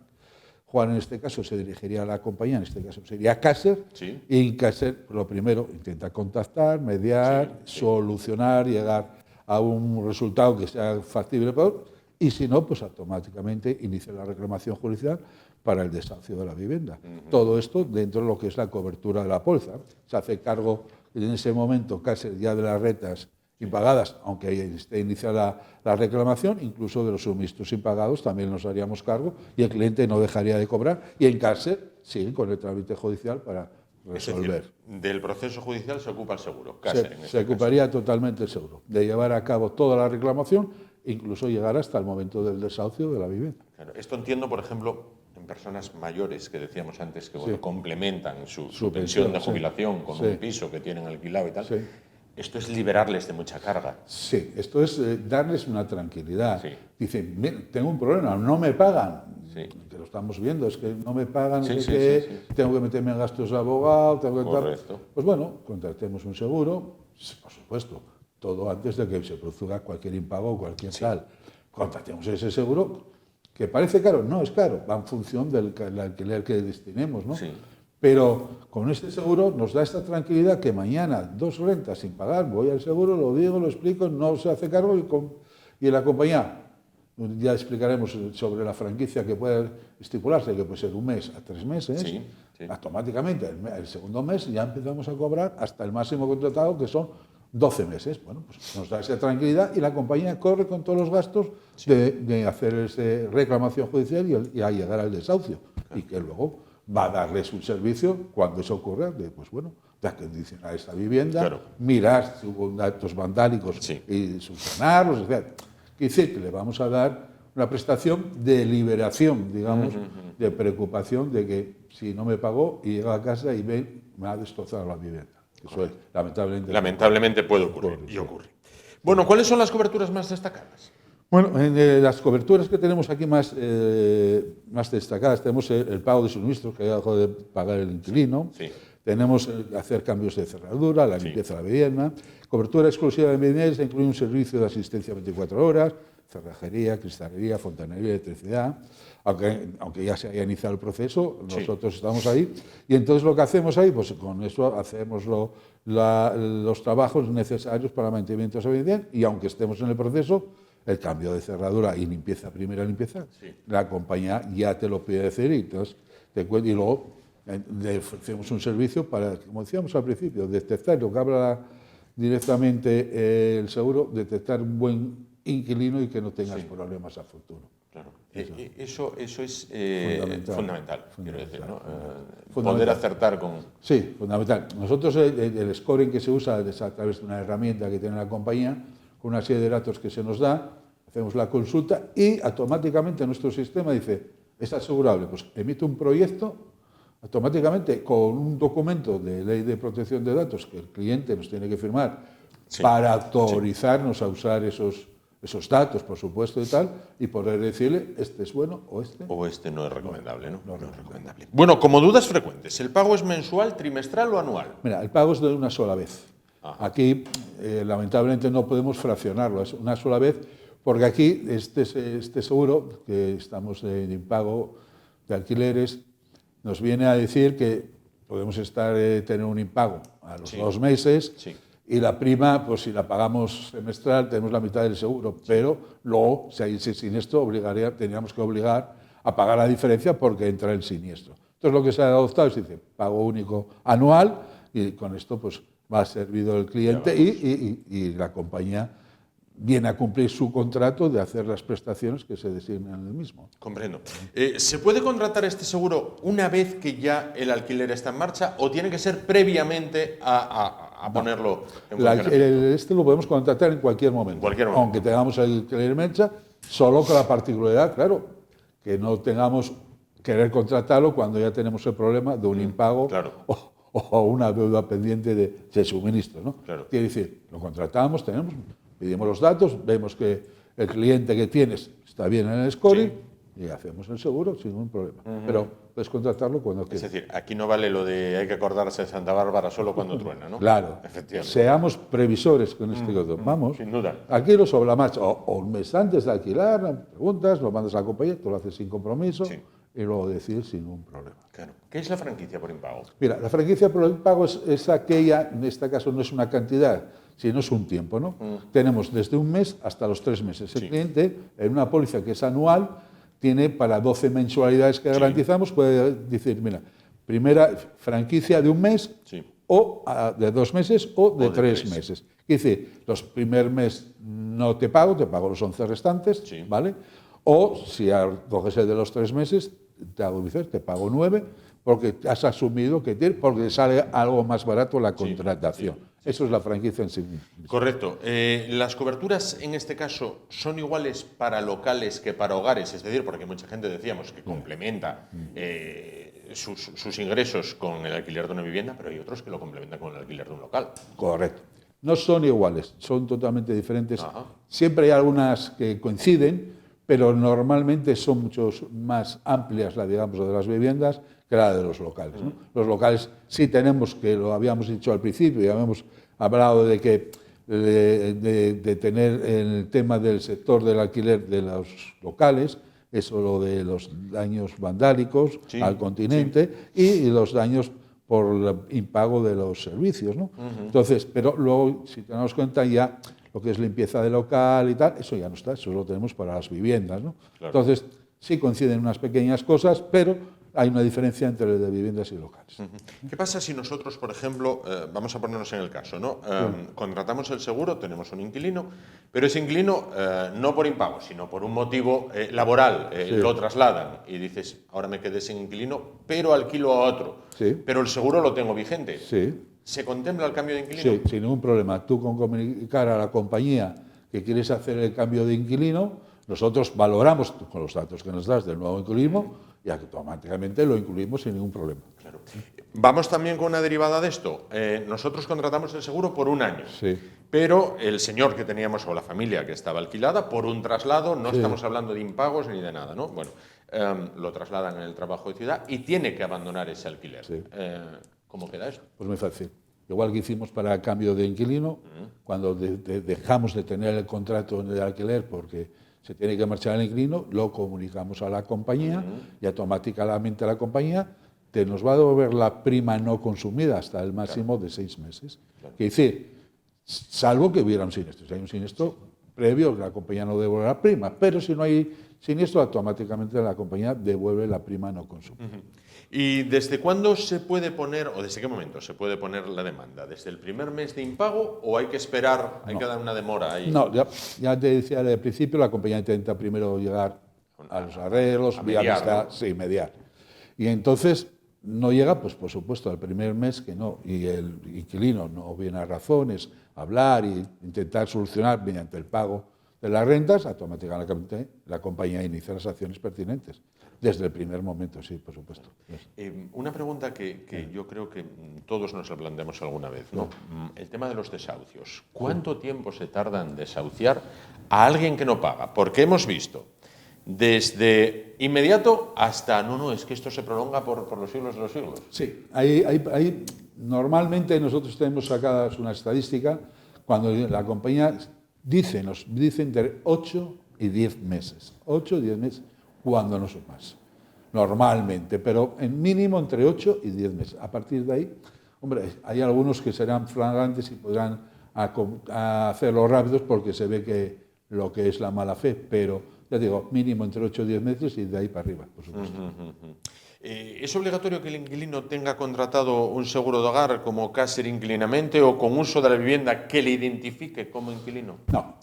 Juan en este caso se dirigiría a la compañía, en este caso sería Caser, y en Caser lo primero intenta contactar, mediar, solucionar, llegar a un resultado que sea factible para él, y si no, pues automáticamente inicia la reclamación judicial para el desahucio de la vivienda. Todo esto dentro de lo que es la cobertura de la póliza. Se hace cargo en ese momento Caser ya de las rentas impagadas, aunque esté iniciada la reclamación, incluso de los suministros impagados también nos haríamos cargo y el cliente no dejaría de cobrar, y en Caser sí, con el trámite judicial para resolver. Es decir, del proceso judicial se ocupa el seguro, Caser, Se ocuparía totalmente el seguro, de llevar a cabo toda la reclamación, incluso llegar hasta el momento del desahucio de la vivienda. Claro, esto entiendo, por ejemplo, en personas mayores que decíamos antes que complementan su pensión de jubilación con un piso que tienen alquilado y tal. Esto es liberarles de mucha carga. Sí, esto es darles una tranquilidad. Dicen, mira, tengo un problema, no me pagan. Que lo estamos viendo, es que no me pagan, tengo que meterme en gastos de abogado, tengo que Correcto. Pues bueno, contratemos un seguro, por supuesto, todo antes de que se produzca cualquier impago o cualquier tal. Contratemos ese seguro, que parece caro, no es caro, va en función del alquiler que destinemos, ¿no? Pero con este seguro nos da esta tranquilidad que mañana 2 rentas sin pagar, voy al seguro, lo digo, lo explico, no se hace cargo y en la compañía, ya explicaremos sobre la franquicia que puede estipularse, que puede ser 1 mes a 3 meses, automáticamente el segundo mes ya empezamos a cobrar hasta el máximo contratado, que son 12 meses. Bueno, pues nos da esa tranquilidad y la compañía corre con todos los gastos de hacer esa reclamación judicial y a llegar al desahucio. Y que luego va a darles un servicio cuando eso ocurra, de acondicionar esta vivienda, mirar si hubo actos vandálicos y subsanarlos, etc. Quiere decir que le vamos a dar una prestación de liberación, digamos, de preocupación de que si no me pagó y llega a casa y ve, me ha destrozado la vivienda. Eso es, lamentablemente puede ocurrir y ocurre. Bueno, ¿cuáles son las coberturas más destacadas? Bueno, las coberturas que tenemos aquí más destacadas tenemos el pago de suministros que ha dejado de pagar el inquilino. Tenemos hacer cambios de cerradura, la limpieza de la vivienda, cobertura exclusiva de viviendas, incluye un servicio de asistencia 24 horas, cerrajería, cristalería, fontanería, electricidad. Aunque ya se haya iniciado el proceso, nosotros estamos ahí. Y entonces lo que hacemos ahí, pues con eso hacemos los trabajos necesarios para el mantenimiento de esa vivienda, y aunque estemos en el proceso, el cambio de cerradura y limpieza, primera limpieza, la compañía ya te lo pide decir, y entonces y luego le ofrecemos un servicio para, como decíamos al principio, detectar lo que habla directamente el seguro, detectar un buen inquilino y que no tengas problemas a futuro. Claro. Eso es fundamental, quiero decir, ¿no? Fundamental. Poder acertar con... Sí, fundamental. Nosotros el scoring que se usa es a través de una herramienta que tiene la compañía, con una serie de datos que se nos da, hacemos la consulta y automáticamente nuestro sistema dice, ¿es asegurable? Pues emite un proyecto automáticamente con un documento de ley de protección de datos que el cliente nos tiene que firmar para autorizarnos a usar esos datos, por supuesto, y tal, y poder decirle, este es bueno o este... O este no es recomendable, ¿no? No es recomendable. Bueno, como dudas frecuentes, ¿el pago es mensual, trimestral o anual? Mira, el pago es de una sola vez. Ajá. Aquí, lamentablemente, no podemos fraccionarlo, es una sola vez, porque aquí este seguro, que estamos en impago de alquileres, nos viene a decir que podemos tener un impago a los 2 meses, y la prima, pues si la pagamos semestral, tenemos la mitad del seguro, pero luego, si hay siniestro, teníamos que obligar a pagar la diferencia porque entra el siniestro. Entonces, lo que se ha adoptado es, dice, pago único anual, y con esto pues va servido el cliente y la compañía viene a cumplir su contrato de hacer las prestaciones que se designan en el mismo. Comprendo. ¿Se puede contratar este seguro una vez que ya el alquiler está en marcha o tiene que ser previamente a ponerlo en funcionamiento? Este lo podemos contratar en cualquier momento. Aunque tengamos el alquiler en marcha, solo con la particularidad, claro, que no tengamos querer contratarlo cuando ya tenemos el problema de un impago o una deuda pendiente de suministro, ¿no? Quiere decir, lo contratamos, pedimos los datos, vemos que el cliente que tienes está bien en el scoring y hacemos el seguro sin ningún problema. Pero puedes contratarlo cuando quieras. Es decir, aquí no vale lo de hay que acordarse de Santa Bárbara solo cuando truena, ¿no? Claro. Efectivamente. Seamos previsores con este caso. Vamos. Sin duda. Aquí lo sobre la marcha. O un mes antes de alquilar, preguntas, lo mandas a la compañía, tú lo haces sin compromiso y luego decides sin ningún problema. Claro. ¿Qué es la franquicia por impago? Mira, la franquicia por impago es aquella, en este caso no es una cantidad, sino es un tiempo, ¿no? Tenemos desde un mes hasta los 3 meses. El cliente, en una póliza que es anual, tiene para 12 mensualidades que garantizamos, puede decir, mira, primera franquicia de un mes, o de 2 meses, o de 3 meses. Es decir, los primer mes no te pago los 11 restantes, ¿vale? O si coges el de los 3 meses, te pago 9, porque has asumido que porque sale algo más barato la contratación. Eso es la franquicia en sí. Correcto. ¿Las coberturas en este caso son iguales para locales que para hogares? Es decir, porque mucha gente decíamos que complementa sus ingresos con el alquiler de una vivienda, pero hay otros que lo complementan con el alquiler de un local. Correcto. No son iguales, son totalmente diferentes. Siempre hay algunas que coinciden, pero normalmente son mucho más amplias la, digamos, de las viviendas que la de los locales, ¿no? Los locales sí tenemos, que lo habíamos dicho al principio, y habíamos hablado de que de tener el tema del sector del alquiler de los locales, eso lo de los daños vandálicos al continente y los daños por el impago de los servicios, ¿no? Entonces, pero luego, si tenemos cuenta ya lo que es limpieza de local y tal, eso ya no está, eso lo tenemos para las viviendas, ¿no? Entonces, sí coinciden unas pequeñas cosas, pero hay una diferencia entre el de viviendas y locales. ¿Qué pasa si nosotros, por ejemplo, vamos a ponernos en el caso, ¿no? Contratamos el seguro, tenemos un inquilino, pero ese inquilino no por impago, sino por un motivo laboral, lo trasladan y dices, ahora me quedé sin inquilino, pero alquilo a otro, pero el seguro lo tengo vigente. ¿Se contempla el cambio de inquilino? Sí, sin ningún problema. Tú con comunicar a la compañía que quieres hacer el cambio de inquilino, nosotros valoramos con los datos que nos das del nuevo inquilino y automáticamente lo incluimos sin ningún problema. Claro. Vamos también con una derivada de esto. Nosotros contratamos el seguro por 1 año, pero el señor que teníamos o la familia que estaba alquilada por un traslado, no estamos hablando de impagos ni de nada, ¿no? Bueno, lo trasladan en el trabajo de ciudad y tiene que abandonar ese alquiler. ¿Cómo queda eso? Pues muy fácil. Igual que hicimos para el cambio de inquilino, cuando dejamos de tener el contrato de alquiler porque se tiene que marchar el inquilino, lo comunicamos a la compañía y automáticamente la compañía te nos va a devolver la prima no consumida hasta el máximo de 6 meses. Que decir, salvo que hubiera un siniestro. Si hay un siniestro previo, la compañía no devuelve la prima, pero si no hay siniestro, automáticamente la compañía devuelve la prima no consumida. ¿Y desde cuándo se puede poner, o desde qué momento se puede poner la demanda? ¿Desde el primer mes de impago o hay que esperar, hay que dar una demora ahí? No, ya te decía al principio, la compañía intenta primero llegar a los arreglos, a mediar, ¿no? Sí, mediar. Y entonces no llega, pues por supuesto, al primer mes que no, y el inquilino no viene a razones, hablar e intentar solucionar mediante el pago de las rentas, automáticamente la compañía inicia las acciones pertinentes. Desde el primer momento, sí, por supuesto. Una pregunta que yo creo que todos nos la planteamos alguna vez, ¿no? El tema de los desahucios. ¿Cuánto tiempo se tarda en desahuciar a alguien que no paga? Porque hemos visto desde inmediato hasta, no, es que esto se prolonga por los siglos de los siglos. Sí, normalmente nosotros tenemos sacadas una estadística cuando la compañía nos dice entre 8 y 10 meses. 8 y 10 meses. Cuando no son más, normalmente, pero en mínimo entre 8 y 10 meses. A partir de ahí, hombre, hay algunos que serán flagrantes y podrán hacerlo rápidos porque se ve que lo que es la mala fe, pero ya digo, mínimo entre 8 y 10 meses y de ahí para arriba, por supuesto. ¿Es obligatorio que el inquilino tenga contratado un seguro de hogar como Caser Inquilinamente o con uso de la vivienda que le identifique como inquilino? No,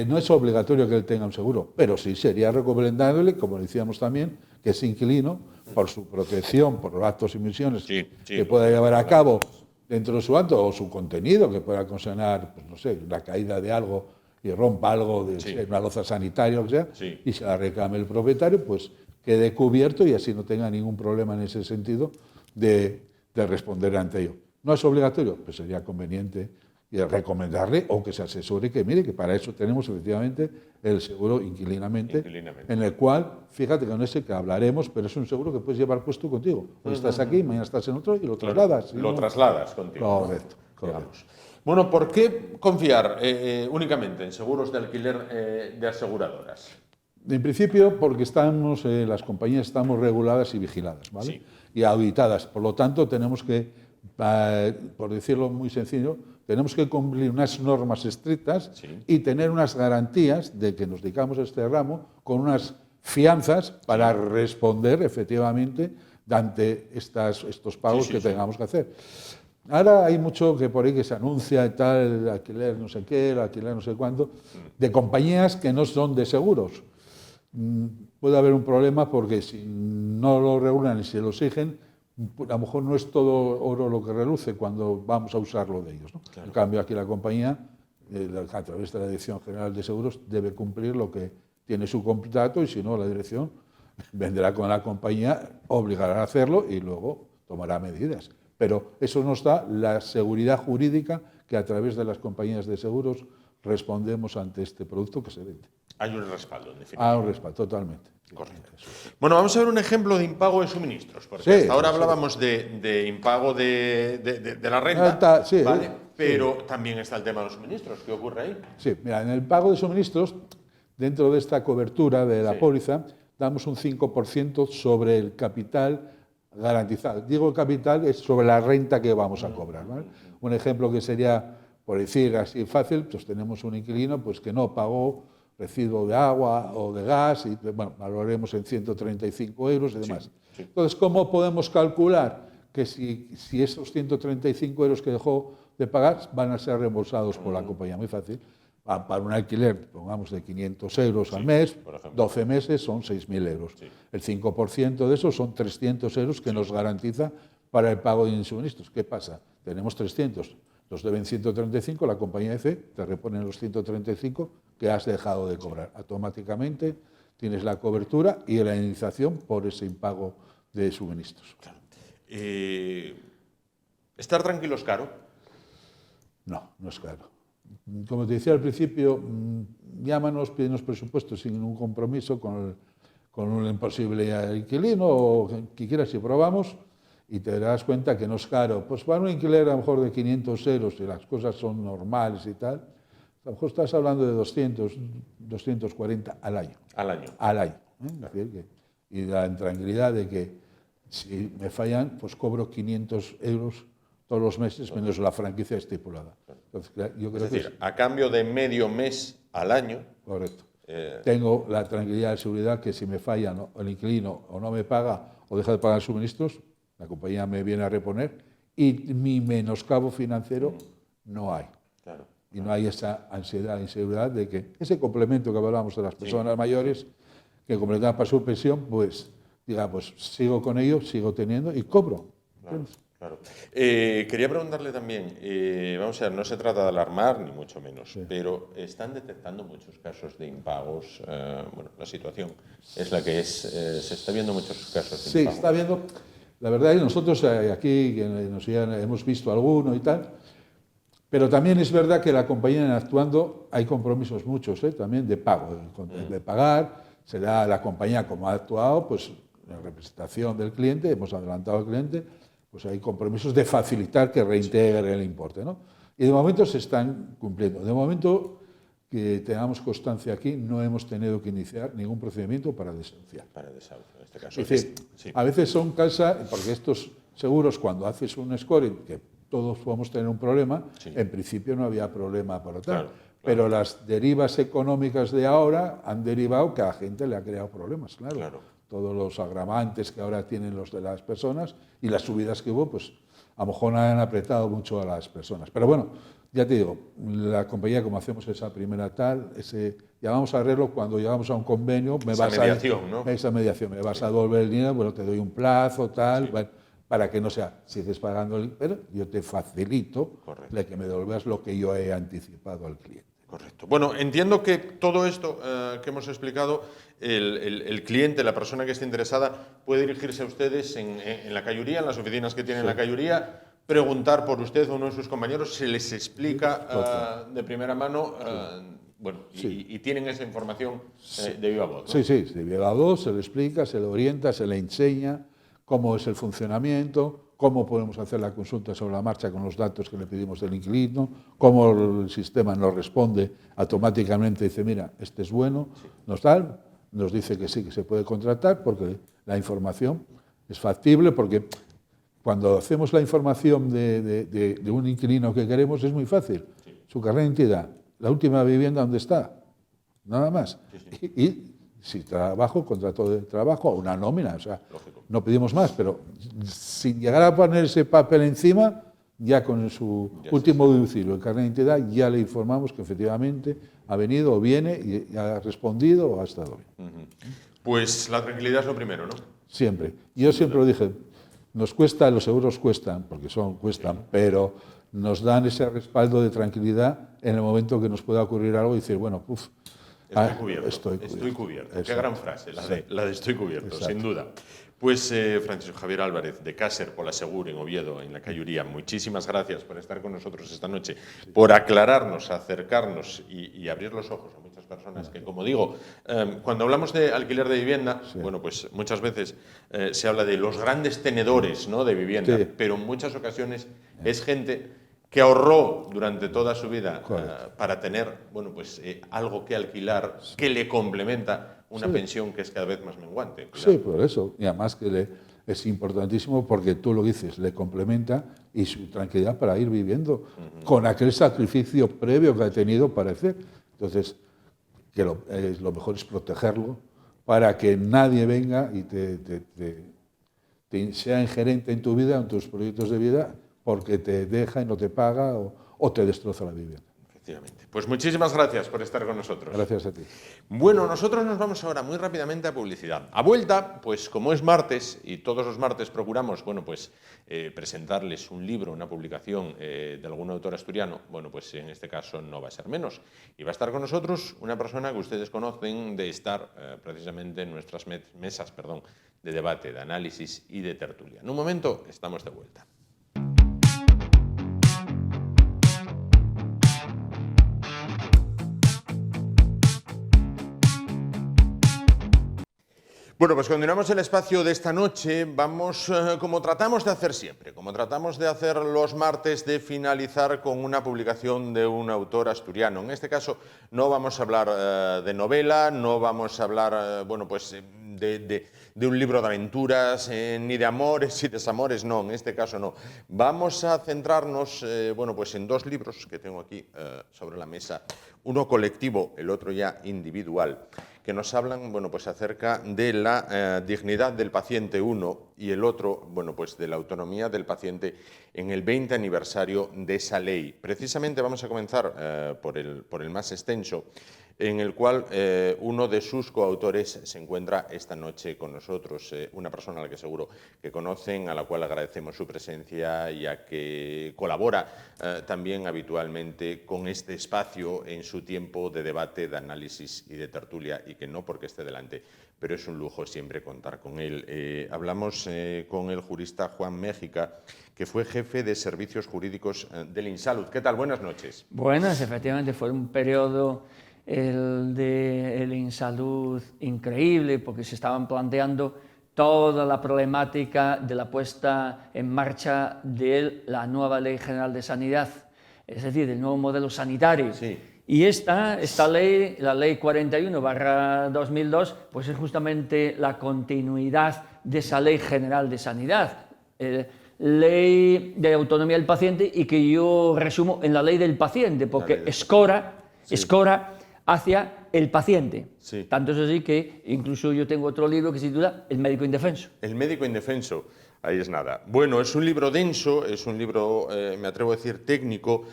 no es obligatorio que él tenga un seguro, pero sí sería recomendable, como decíamos también, que ese inquilino, por su protección, por los actos y misiones que pueda llevar a cabo dentro de su acto o su contenido, que pueda ocasionar, pues no sé, la caída de algo y rompa algo de una loza sanitaria o lo que sea, y se la reclame el propietario, pues quede cubierto y así no tenga ningún problema en ese sentido de responder ante ello. ¿No es obligatorio? Pues sería conveniente recomendarle o que se asesore que mire que para eso tenemos efectivamente el seguro inquilinamente. En el cual, fíjate que no es el que hablaremos, pero es un seguro que puedes llevar puesto contigo. Hoy estás aquí, mañana estás en otro y lo trasladas. Lo trasladas contigo. Correcto. Bueno, ¿por qué confiar únicamente en seguros de alquiler de aseguradoras? En principio, porque las compañías estamos reguladas y vigiladas, ¿vale? Y auditadas. Por lo tanto, tenemos que, por decirlo muy sencillo, tenemos que cumplir unas normas estrictas y tener unas garantías de que nos dedicamos a este ramo con unas fianzas para responder efectivamente ante estos pagos que tengamos que hacer. Ahora hay mucho que por ahí que se anuncia y tal, el alquiler no sé qué, el alquiler no sé cuánto, de compañías que no son de seguros. Puede haber un problema porque si no lo regulan y se lo exigen, a lo mejor no es todo oro lo que reluce cuando vamos a usarlo de ellos, ¿no? En cambio, aquí la compañía, a través de la Dirección General de Seguros, debe cumplir lo que tiene su contrato y si no, la dirección vendrá con la compañía, obligará a hacerlo y luego tomará medidas. Pero eso nos da la seguridad jurídica que a través de las compañías de seguros respondemos ante este producto que se vende. Hay un respaldo, en definitiva. Un respaldo, totalmente. Correcto. Bueno, vamos a ver un ejemplo de impago de suministros, porque hasta ahora hablábamos de impago de la renta, ¿vale? Pero también está el tema de los suministros. ¿Qué ocurre ahí? Sí, mira, en el pago de suministros, dentro de esta cobertura de la póliza, damos un 5% sobre el capital garantizado. Digo el capital es sobre la renta que vamos a cobrar, ¿vale? Un ejemplo que sería, por decir así fácil, pues tenemos un inquilino pues, que no pagó recibo de agua o de gas, y bueno, valoraremos en 135 euros y demás. Entonces, ¿cómo podemos calcular que si esos 135 euros que dejó de pagar van a ser reembolsados por la compañía? Muy fácil. Para un alquiler, pongamos, de 500 euros al mes, 12 meses son 6.000 euros. El 5% de eso son 300 euros que nos garantiza para el pago de suministros. ¿Qué pasa? Tenemos 300. Nos deben 135, la compañía EFE te repone los 135 que has dejado de cobrar. Automáticamente tienes la cobertura y la indemnización por ese impago de suministros. Claro. ¿Estar tranquilo es caro? No, no es caro. Como te decía al principio, llámanos, pídenos presupuestos sin ningún compromiso con un posible inquilino o que quieras y probamos. y te das cuenta que no es caro. Pues para un alquiler a lo mejor de 500 euros, si las cosas son normales y tal, a lo mejor estás hablando de 200, 240 al año. Al año. Al año. Es decir, y la tranquilidad de que si me fallan, pues cobro 500 euros todos los meses, menos la franquicia estipulada. Entonces, yo creo es decir, a cambio de medio mes al año. Correcto. Tengo la tranquilidad y seguridad que si me falla el inquilino o no me paga o deja de pagar suministros, la compañía me viene a reponer y mi menoscabo financiero no hay. Claro. Y no hay esa ansiedad e inseguridad de que ese complemento que hablábamos de las personas mayores, que completan para su pensión, pues diga, pues sigo con ello, sigo teniendo y cobro. Claro. Claro. Quería preguntarle también, vamos a ver, no se trata de alarmar, ni mucho menos, pero están detectando muchos casos de impagos. Bueno, la situación es la que es, se está viendo muchos casos de impagos. Sí, está viendo. La verdad es que nosotros aquí hemos visto alguno y tal, pero también es verdad que la compañía actuando hay compromisos muchos también de pago, de pagar. Será la compañía como ha actuado, pues en representación del cliente, hemos adelantado al cliente, pues hay compromisos de facilitar que reintegre el importe, ¿no? Y de momento se están cumpliendo. De momento que tengamos constancia aquí, no hemos tenido que iniciar ningún procedimiento para desahuciar. Para desahucio, en este caso. Es decir, a veces son porque estos seguros, cuando haces un scoring, que todos podemos tener un problema, en principio no había problema para tal. Claro. Pero las derivas económicas de ahora han derivado que a la gente le ha creado problemas, claro. Todos los agravantes que ahora tienen los de las personas y las subidas que hubo, pues a lo mejor han apretado mucho a las personas. Pero bueno, ya te digo, la compañía, como hacemos esa primera llamamos a arreglo cuando llegamos a un convenio, esa mediación, me vas a devolver el dinero, bueno, te doy un plazo, tal, bueno, para que no sea, sigues pagando, pero yo te facilito de que me devuelvas lo que yo he anticipado al cliente. Correcto. Bueno, entiendo que todo esto que hemos explicado, el cliente, la persona que esté interesada, puede dirigirse a ustedes en la Cayuría, en las oficinas que tienen la Cayuría, preguntar por usted o uno de sus compañeros, se les explica de primera mano, bueno, y tienen esa información de viva voz, ¿no? Sí, de viva voz, se le explica, se le orienta, se le enseña cómo es el funcionamiento, cómo podemos hacer la consulta sobre la marcha con los datos que le pedimos del inquilino, cómo el sistema nos responde automáticamente, dice, mira, este es bueno, nos dice que sí, que se puede contratar, porque la información es factible, porque cuando hacemos la información de un inquilino que queremos es muy fácil. Su carnet de identidad, la última vivienda donde está, nada más. Y si trabajo, contrato de trabajo, una nómina, o sea, no pedimos más, pero sin llegar a poner ese papel encima, ya con su último domicilio, el carnet de identidad, ya le informamos que efectivamente ha venido o viene y ha respondido o ha estado bien. Pues la tranquilidad es lo primero, ¿no? Siempre. Yo siempre lo dije, nos cuesta, los seguros cuestan, porque cuestan, pero nos dan ese respaldo de tranquilidad en el momento que nos pueda ocurrir algo y decir, bueno, Estoy cubierto. Qué gran frase, la de estoy cubierto, sin duda. Pues Francisco Javier Álvarez, de Caser Polasegur en Oviedo, en la Cayuría, muchísimas gracias por estar con nosotros esta noche, por aclararnos, acercarnos y abrir los ojos a muchas personas que, como digo, cuando hablamos de alquiler de vivienda, bueno, pues muchas veces se habla de los grandes tenedores, ¿no?, de vivienda, pero en muchas ocasiones es gente que ahorró durante toda su vida para tener, bueno, pues algo que alquilar que le complementa una pensión que es cada vez más menguante. Cuidado. Sí, por eso. Y además que es importantísimo porque tú lo dices, le complementa y su tranquilidad para ir viviendo con aquel sacrificio previo que ha tenido para hacer. Entonces, que lo mejor es protegerlo para que nadie venga y sea ingerente en tu vida, en tus proyectos de vida, porque te deja y no te paga o te destroza la vivienda. Efectivamente. Pues muchísimas gracias por estar con nosotros. Gracias a ti. Bueno, nosotros nos vamos ahora muy rápidamente a publicidad. A vuelta, pues como es martes y todos los martes procuramos, bueno, pues presentarles un libro, una publicación de algún autor asturiano, bueno, pues en este caso no va a ser menos. Y va a estar con nosotros una persona que ustedes conocen de estar precisamente en nuestras mesas de debate, de análisis y de tertulia. En un momento estamos de vuelta. Bueno, pues continuamos el espacio de esta noche. Vamos, como tratamos de hacer siempre, como tratamos de hacer los martes, de finalizar con una publicación de un autor asturiano. En este caso no vamos a hablar de novela, no vamos a hablar, bueno, pues de un libro de aventuras, ni de amores y desamores, no, en este caso no. Vamos a centrarnos, bueno, pues en dos libros que tengo aquí sobre la mesa, uno colectivo, el otro ya individual, que nos hablan, bueno, pues acerca de la dignidad del paciente uno y el otro, bueno, pues de la autonomía del paciente en el 20 aniversario de esa ley. Precisamente vamos a comenzar por el más extenso, en el cual uno de sus coautores se encuentra esta noche con nosotros, una persona a la que seguro que conocen, a la cual agradecemos su presencia y a que colabora también habitualmente con este espacio en su tiempo de debate, de análisis y de tertulia, y que no porque esté delante, pero es un lujo siempre contar con él. Hablamos con el jurista Juan Méjica, que fue jefe de servicios jurídicos del Insalud. ¿Qué tal? Buenas noches. Buenas, efectivamente fue un periodo el de el Insalud increíble, porque se estaban planteando toda la problemática de la puesta en marcha de la nueva Ley General de Sanidad, es decir, del nuevo modelo sanitario. Sí. Y esta ley, la Ley 41/2002, pues es justamente la continuidad de esa Ley General de Sanidad, Ley de Autonomía del Paciente, y que yo resumo en la Ley del Paciente, porque escora hacia el paciente. Sí. Tanto es así que incluso yo tengo otro libro que se titula El médico indefenso. El médico indefenso, ahí es nada. Bueno, es un libro denso, es un libro, me atrevo a decir, técnico,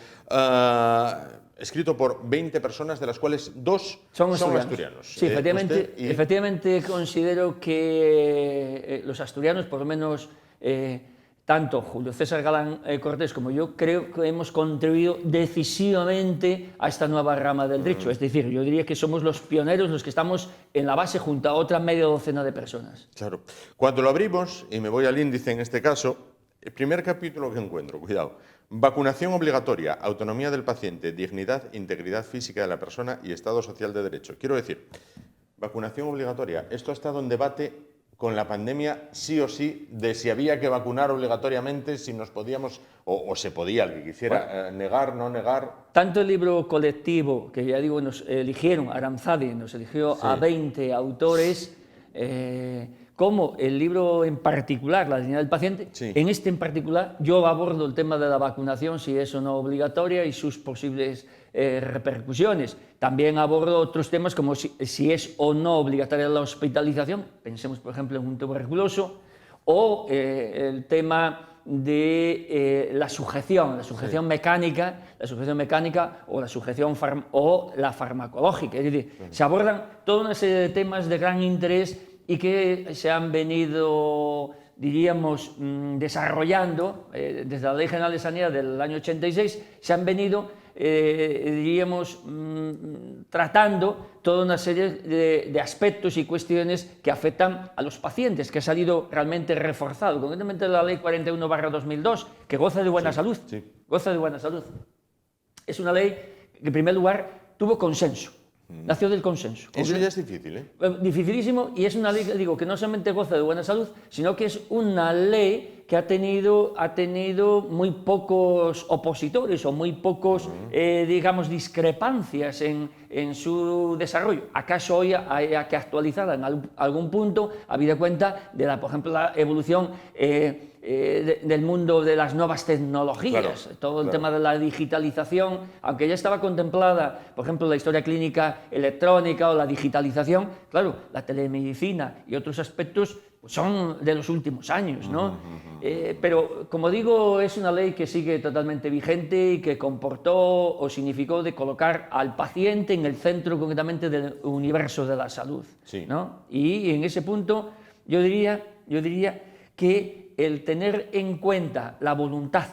escrito por 20 personas, de las cuales 2 son asturianos. Sí, efectivamente considero que los asturianos, por lo menos tanto Julio César Galán Cortés como yo, creo que hemos contribuido decisivamente a esta nueva rama del derecho. Es decir, yo diría que somos los pioneros, los que estamos en la base junto a otra media docena de personas. Claro. Cuando lo abrimos, y me voy al índice en este caso, el primer capítulo que encuentro, cuidado, vacunación obligatoria, autonomía del paciente, dignidad, integridad física de la persona y Estado social de derecho. Quiero decir, vacunación obligatoria, esto ha estado en debate con la pandemia, sí o sí, de si había que vacunar obligatoriamente, si nos podíamos, o se podía, el que quisiera, negar, no negar. Tanto el libro colectivo, que ya digo, nos eligieron, Aranzadi nos eligió a 20 autores, como el libro en particular, La dignidad del paciente, en este en particular yo abordo el tema de la vacunación, si es o no obligatoria y sus posibles repercusiones. También abordo otros temas como si es o no obligatoria la hospitalización, pensemos por ejemplo en un tuberculoso, o el tema de la sujeción mecánica o la sujeción o la farmacológica. Es decir, se abordan toda una serie de temas de gran interés y que se han venido, diríamos, desarrollando desde la Ley General de Sanidad del año 86, se han venido, diríamos, tratando toda una serie de aspectos y cuestiones que afectan a los pacientes, que ha salido realmente reforzado, concretamente la Ley 41/2002, que goza de buena salud. Goza de buena salud. Es una ley que, en primer lugar, tuvo consenso. Nació del consenso. Eso ya es difícil, ¿eh? Dificilísimo, y es una ley, digo, que no solamente goza de buena salud, sino que es una ley que ha tenido muy pocos opositores o muy pocos, digamos, discrepancias en su desarrollo. ¿Acaso hoy haya que actualizarla en algún punto, habida cuenta de, por ejemplo, la evolución del mundo de las nuevas tecnologías, todo el tema de la digitalización, aunque ya estaba contemplada, por ejemplo, la historia clínica electrónica o la digitalización, claro, la telemedicina y otros aspectos son de los últimos años, ¿no? Pero, como digo, es una ley que sigue totalmente vigente y que comportó o significó de colocar al paciente en el centro concretamente del universo de la salud, ¿no? Y en ese punto yo diría que el tener en cuenta la voluntad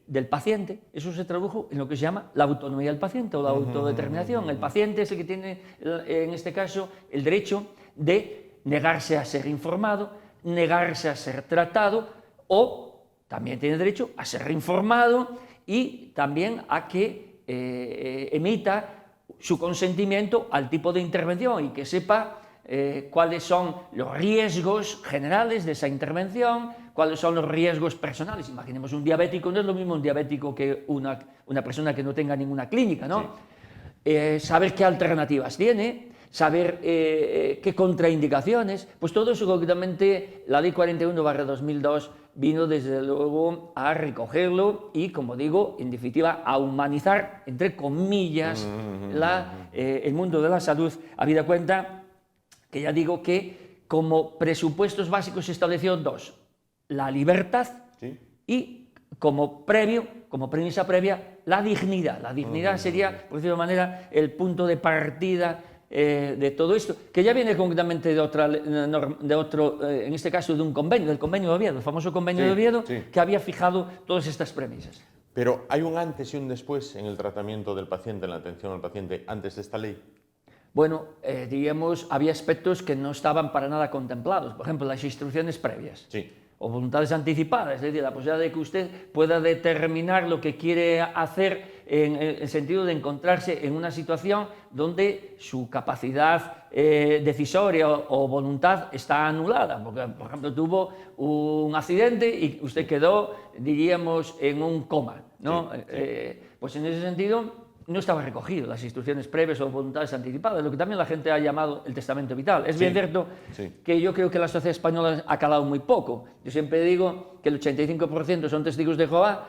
del paciente, eso se tradujo en lo que se llama la autonomía del paciente o la autodeterminación. El paciente es el que tiene, en este caso, el derecho de negarse a ser informado, negarse a ser tratado, o también tiene derecho a ser informado y también a que emita su consentimiento al tipo de intervención y que sepa cuáles son los riesgos generales de esa intervención, cuáles son los riesgos personales. Imaginemos un diabético, no es lo mismo un diabético que una persona que no tenga ninguna clínica, ¿no? Sí. Saber qué alternativas tiene, saber qué contraindicaciones, pues todo eso concretamente la Ley 41/2002 vino desde luego a recogerlo y, como digo, en definitiva a humanizar, entre comillas, el mundo de la salud, habida cuenta que ya digo que como presupuestos básicos se estableció dos: la libertad y como premisa previa, la dignidad. La dignidad sería, por decirlo de manera, el punto de partida de todo esto, que ya viene concretamente de otro, en este caso de un convenio, del convenio de Oviedo, el famoso convenio de Oviedo, que había fijado todas estas premisas. Pero ¿hay un antes y un después en el tratamiento del paciente, en la atención al paciente, antes de esta ley? Bueno, diríamos, había aspectos que no estaban para nada contemplados, por ejemplo, las instrucciones previas. Sí. O voluntades anticipadas, es decir, la posibilidad de que usted pueda determinar lo que quiere hacer en el sentido de encontrarse en una situación donde su capacidad decisoria o voluntad está anulada, porque, por ejemplo, tuvo un accidente y usted quedó, diríamos, en un coma, ¿no? Pues en ese sentido no estaba recogido las instrucciones previas o voluntades anticipadas, lo que también la gente ha llamado el testamento vital. Es bien cierto que yo creo que la sociedad española ha calado muy poco. Yo siempre digo que el 85% son testigos de Jehová,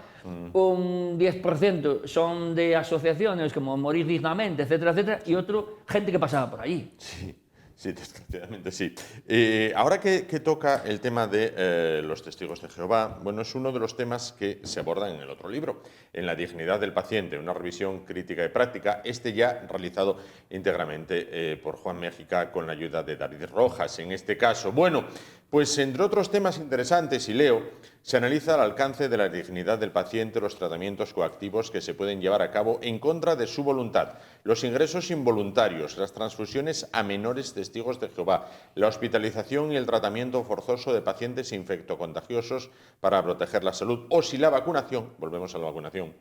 un 10% son de asociaciones como Morir Dignamente, etcétera, etcétera, y otro, gente que pasaba por allí. Sí, desgraciadamente sí. Ahora que toca el tema de los testigos de Jehová, bueno, es uno de los temas que se abordan en el otro libro, en La dignidad del paciente, una revisión crítica y práctica, ya realizado íntegramente por Juan Méjica con la ayuda de David Rojas, en este caso. Bueno, pues entre otros temas interesantes, y leo, se analiza el alcance de la dignidad del paciente, los tratamientos coactivos que se pueden llevar a cabo en contra de su voluntad, los ingresos involuntarios, las transfusiones a menores testigos de Jehová, la hospitalización y el tratamiento forzoso de pacientes infectocontagiosos para proteger la salud, o si la vacunación, volvemos a la vacunación,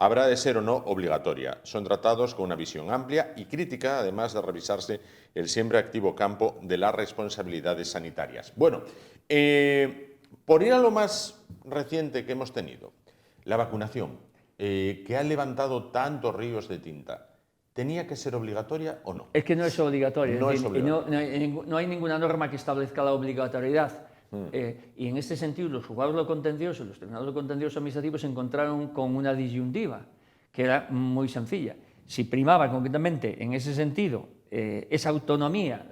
habrá de ser o no obligatoria. Son tratados con una visión amplia y crítica, además de revisarse el siempre activo campo de las responsabilidades sanitarias. Bueno, por ir a lo más reciente que hemos tenido, la vacunación, que ha levantado tantos ríos de tinta, ¿tenía que ser obligatoria o no? Es que no es obligatoria. No es obligatoria. No hay ninguna norma que establezca la obligatoriedad. Y en este sentido, los juzgados de lo contencioso, los tribunales de lo contencioso administrativo se encontraron con una disyuntiva que era muy sencilla. Si primaba concretamente en ese sentido esa autonomía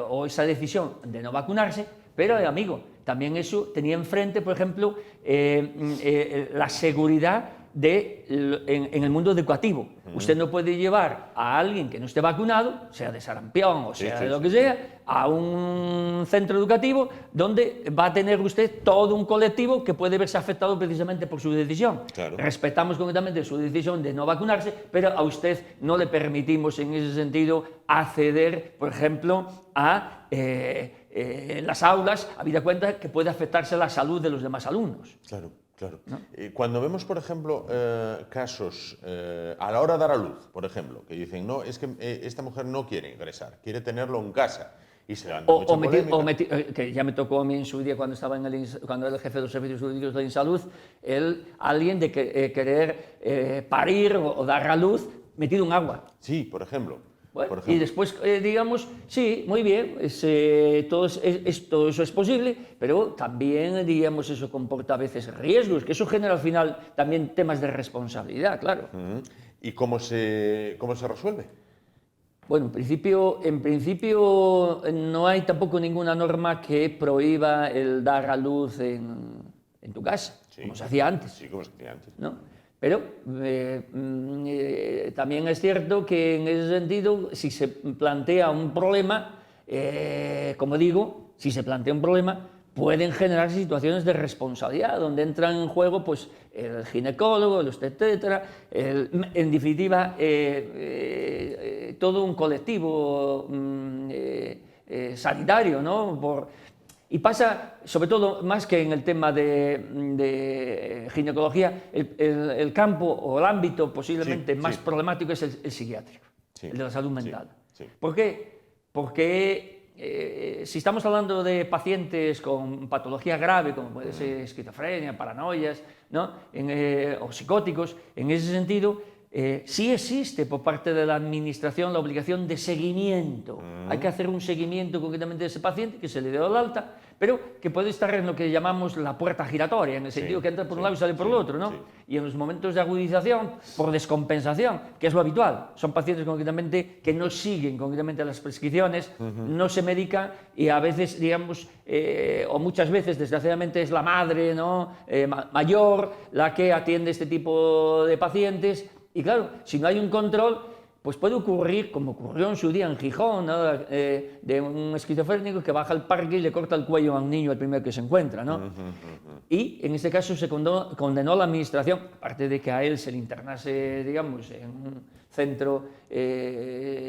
o esa decisión de no vacunarse, pero, amigo, también eso tenía enfrente, por ejemplo, la seguridad en el mundo educativo. Usted no puede llevar a alguien que no esté vacunado, sea de sarampión o sea de lo que sea, a un centro educativo donde va a tener usted todo un colectivo que puede verse afectado precisamente por su decisión. Claro. Respetamos concretamente su decisión de no vacunarse, pero a usted no le permitimos en ese sentido acceder, por ejemplo, a las aulas, habida cuenta que puede afectarse la salud de los demás alumnos. Claro. Claro. ¿No? Cuando vemos, por ejemplo, casos a la hora de dar a luz, por ejemplo, que dicen, no, es que esta mujer no quiere ingresar, quiere tenerlo en casa, y se levanta mucha polémica. Que ya me tocó a mí en su día cuando estaba cuando era el jefe de los servicios jurídicos de InSalud, alguien de querer parir o dar a luz metido en agua. Sí, por ejemplo. Bueno, y después, digamos, sí, muy bien, todo eso es posible, pero también, digamos, eso comporta a veces riesgos, que eso genera al final también temas de responsabilidad, claro. ¿Y cómo se resuelve? Bueno, en principio no hay tampoco ninguna norma que prohíba el dar a luz en tu casa, como se hacía antes. Sí, como se hacía antes. ¿No? Pero también es cierto que en ese sentido, si se plantea un problema, como digo, si se plantea un problema, pueden generarse situaciones de responsabilidad, donde entran en juego pues, el ginecólogo, el obstetra, en definitiva, todo un colectivo sanitario, ¿no? Y pasa, sobre todo, más que en el tema de ginecología, el campo o el ámbito posiblemente más problemático es el psiquiátrico, el de la salud mental. ¿Por qué? porque si estamos hablando de pacientes con patología grave, como puede ser esquizofrenia, paranoias, ¿no? O psicóticos, en ese sentido, sí existe por parte de la administración la obligación de seguimiento. Hay que hacer un seguimiento concretamente de ese paciente, que se le dé el alta, pero que puede estar en lo que llamamos la puerta giratoria, en el sentido que entra por un lado y sale por el otro, ¿no? Y en los momentos de agudización, por descompensación, que es lo habitual, son pacientes concretamente que no siguen concretamente las prescripciones, no se medican y a veces, digamos, o muchas veces, desgraciadamente, es la madre, ¿no? Mayor la que atiende este tipo de pacientes. Y claro, si no hay un control, pues puede ocurrir, como ocurrió en su día en Gijón, ¿no? De un esquizofrénico que baja al parque y le corta el cuello a un niño el primero que se encuentra, ¿no? Y en este caso se condenó a la administración, aparte de que a él se le internase, digamos, en un centro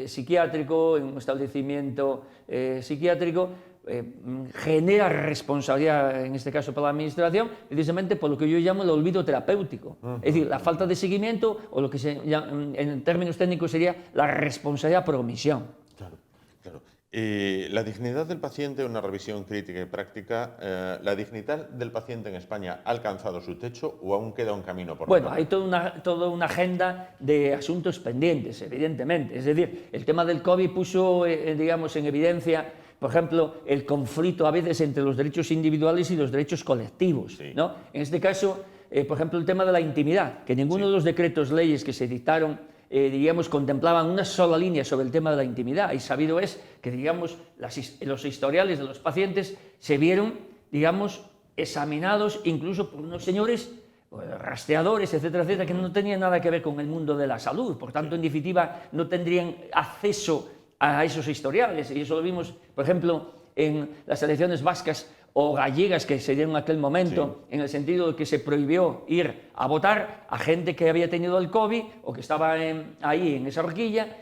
psiquiátrico, en un establecimiento psiquiátrico, genera responsabilidad, en este caso para la administración, precisamente por lo que yo llamo el olvido terapéutico. Es decir, la falta de seguimiento, o lo que en términos técnicos sería la responsabilidad por omisión. Claro, claro. La dignidad del paciente, una revisión crítica y práctica, ¿la dignidad del paciente en España ha alcanzado su techo o aún queda un camino por Bueno, recorrer? hay toda una agenda de asuntos pendientes, evidentemente. Es decir, el tema del COVID puso, digamos, en evidencia, por ejemplo, el conflicto a veces entre los derechos individuales y los derechos colectivos, ¿no? En este caso, por ejemplo, el tema de la intimidad, que ninguno de los decretos leyes que se dictaron, digamos, contemplaban una sola línea sobre el tema de la intimidad, y sabido es que, digamos, los historiales de los pacientes se vieron, digamos, examinados incluso por unos señores rastreadores, etcétera, etcétera, que no tenían nada que ver con el mundo de la salud, por tanto, en definitiva, no tendrían acceso a esos historiales, y eso lo vimos, por ejemplo, en las elecciones vascas o gallegas que se dieron en aquel momento, en el sentido de que se prohibió ir a votar a gente que había tenido el COVID o que estaba ahí en esa horquilla,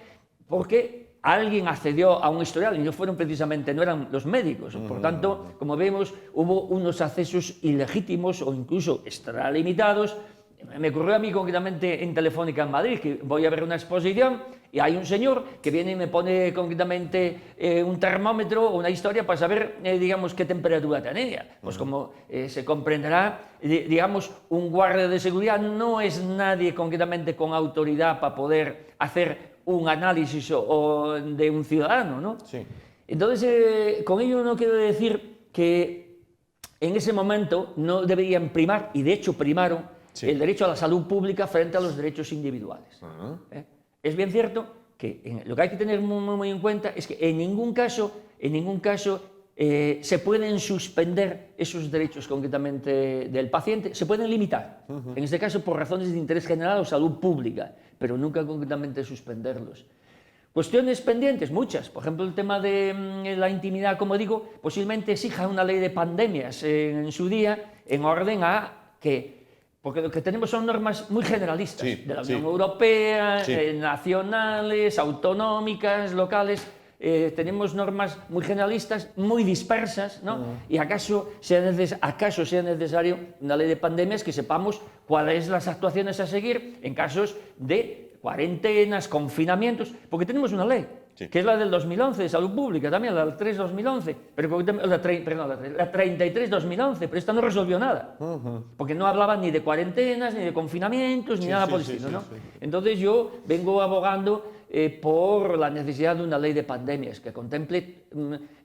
porque alguien accedió a un historial y no fueron precisamente, no eran los médicos. Por tanto, como vemos, hubo unos accesos ilegítimos o incluso extralimitados. Me ocurrió a mí concretamente en Telefónica en Madrid, que voy a ver una exposición y hay un señor que viene y me pone concretamente un termómetro o una historia para saber, digamos, qué temperatura tenía. Pues como se comprenderá, digamos, un guardia de seguridad no es nadie concretamente con autoridad para poder hacer un análisis de un ciudadano, ¿no? Sí. Entonces, con ello no quiero decir que en ese momento no deberían primar, y de hecho primaron, el derecho a la salud pública frente a los derechos individuales. Es bien cierto que lo que hay que tener muy en cuenta es que en ningún caso se pueden suspender esos derechos concretamente del paciente, se pueden limitar, en este caso por razones de interés general o salud pública, pero nunca concretamente suspenderlos. Cuestiones pendientes, muchas. Por ejemplo, el tema de la intimidad, como digo, posiblemente exija una ley de pandemias en su día, en orden a que... Porque lo que tenemos son normas muy generalistas, de la Unión Europea, nacionales, autonómicas, locales. Tenemos normas muy generalistas, muy dispersas, ¿no? Y acaso sea necesario una ley de pandemias que sepamos cuáles son las actuaciones a seguir en casos de cuarentenas, confinamientos, porque tenemos una ley, que es la del 2011 de salud pública, también la del 3-2011, la 33-2011, pero esta no resolvió nada, porque no hablaba ni de cuarentenas, ni de confinamientos, ni nada por el estilo, ¿no? Entonces yo vengo abogando por la necesidad de una ley de pandemias que contemple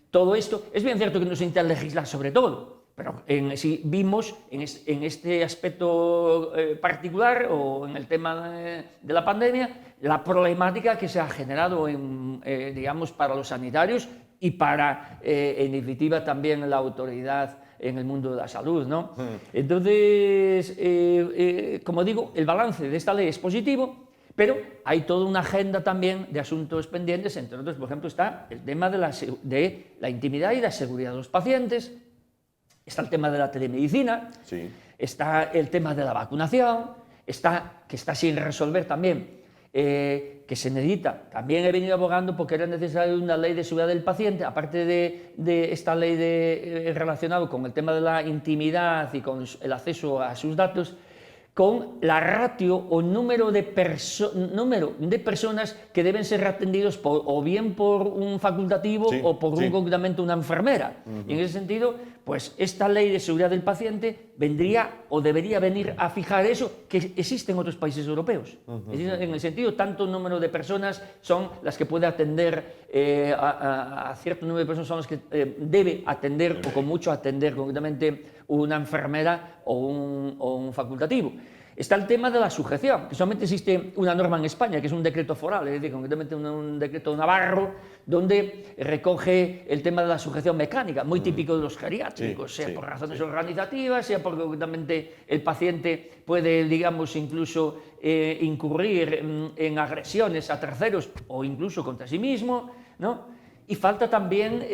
todo esto. Es bien cierto que no se intenta legislar sobre todo, pero si vimos en este aspecto particular o en el tema de la pandemia, la problemática que se ha generado digamos, para los sanitarios y para, en definitiva, también la autoridad en el mundo de la salud, ¿no? Entonces, como digo, el balance de esta ley es positivo, pero hay toda una agenda también de asuntos pendientes, entre otros, por ejemplo, está el tema de la intimidad y la seguridad de los pacientes, está el tema de la telemedicina, está el tema de la vacunación, que está sin resolver también, que se necesita. También he venido abogando porque era necesaria una ley de seguridad del paciente, aparte de esta ley relacionada con el tema de la intimidad y con el acceso a sus datos, con la ratio o número de personas que deben ser atendidos o bien por un facultativo o por concretamente una enfermera. Y en ese sentido, pues esta ley de seguridad del paciente vendría o debería venir a fijar eso que existe en otros países europeos. En el sentido, tanto número de personas son las que puede atender, a cierto número de personas son las que debe atender o con mucho atender concretamente una enfermera o un facultativo. Está el tema de la sujeción, que solamente existe una norma en España, que es un decreto foral, es decir, concretamente un decreto navarro, donde recoge el tema de la sujeción mecánica, muy típico de los geriátricos, sea por razones organizativas, sea porque concretamente el paciente puede, digamos, incluso incurrir en agresiones a terceros o incluso contra sí mismo, ¿no? Y falta también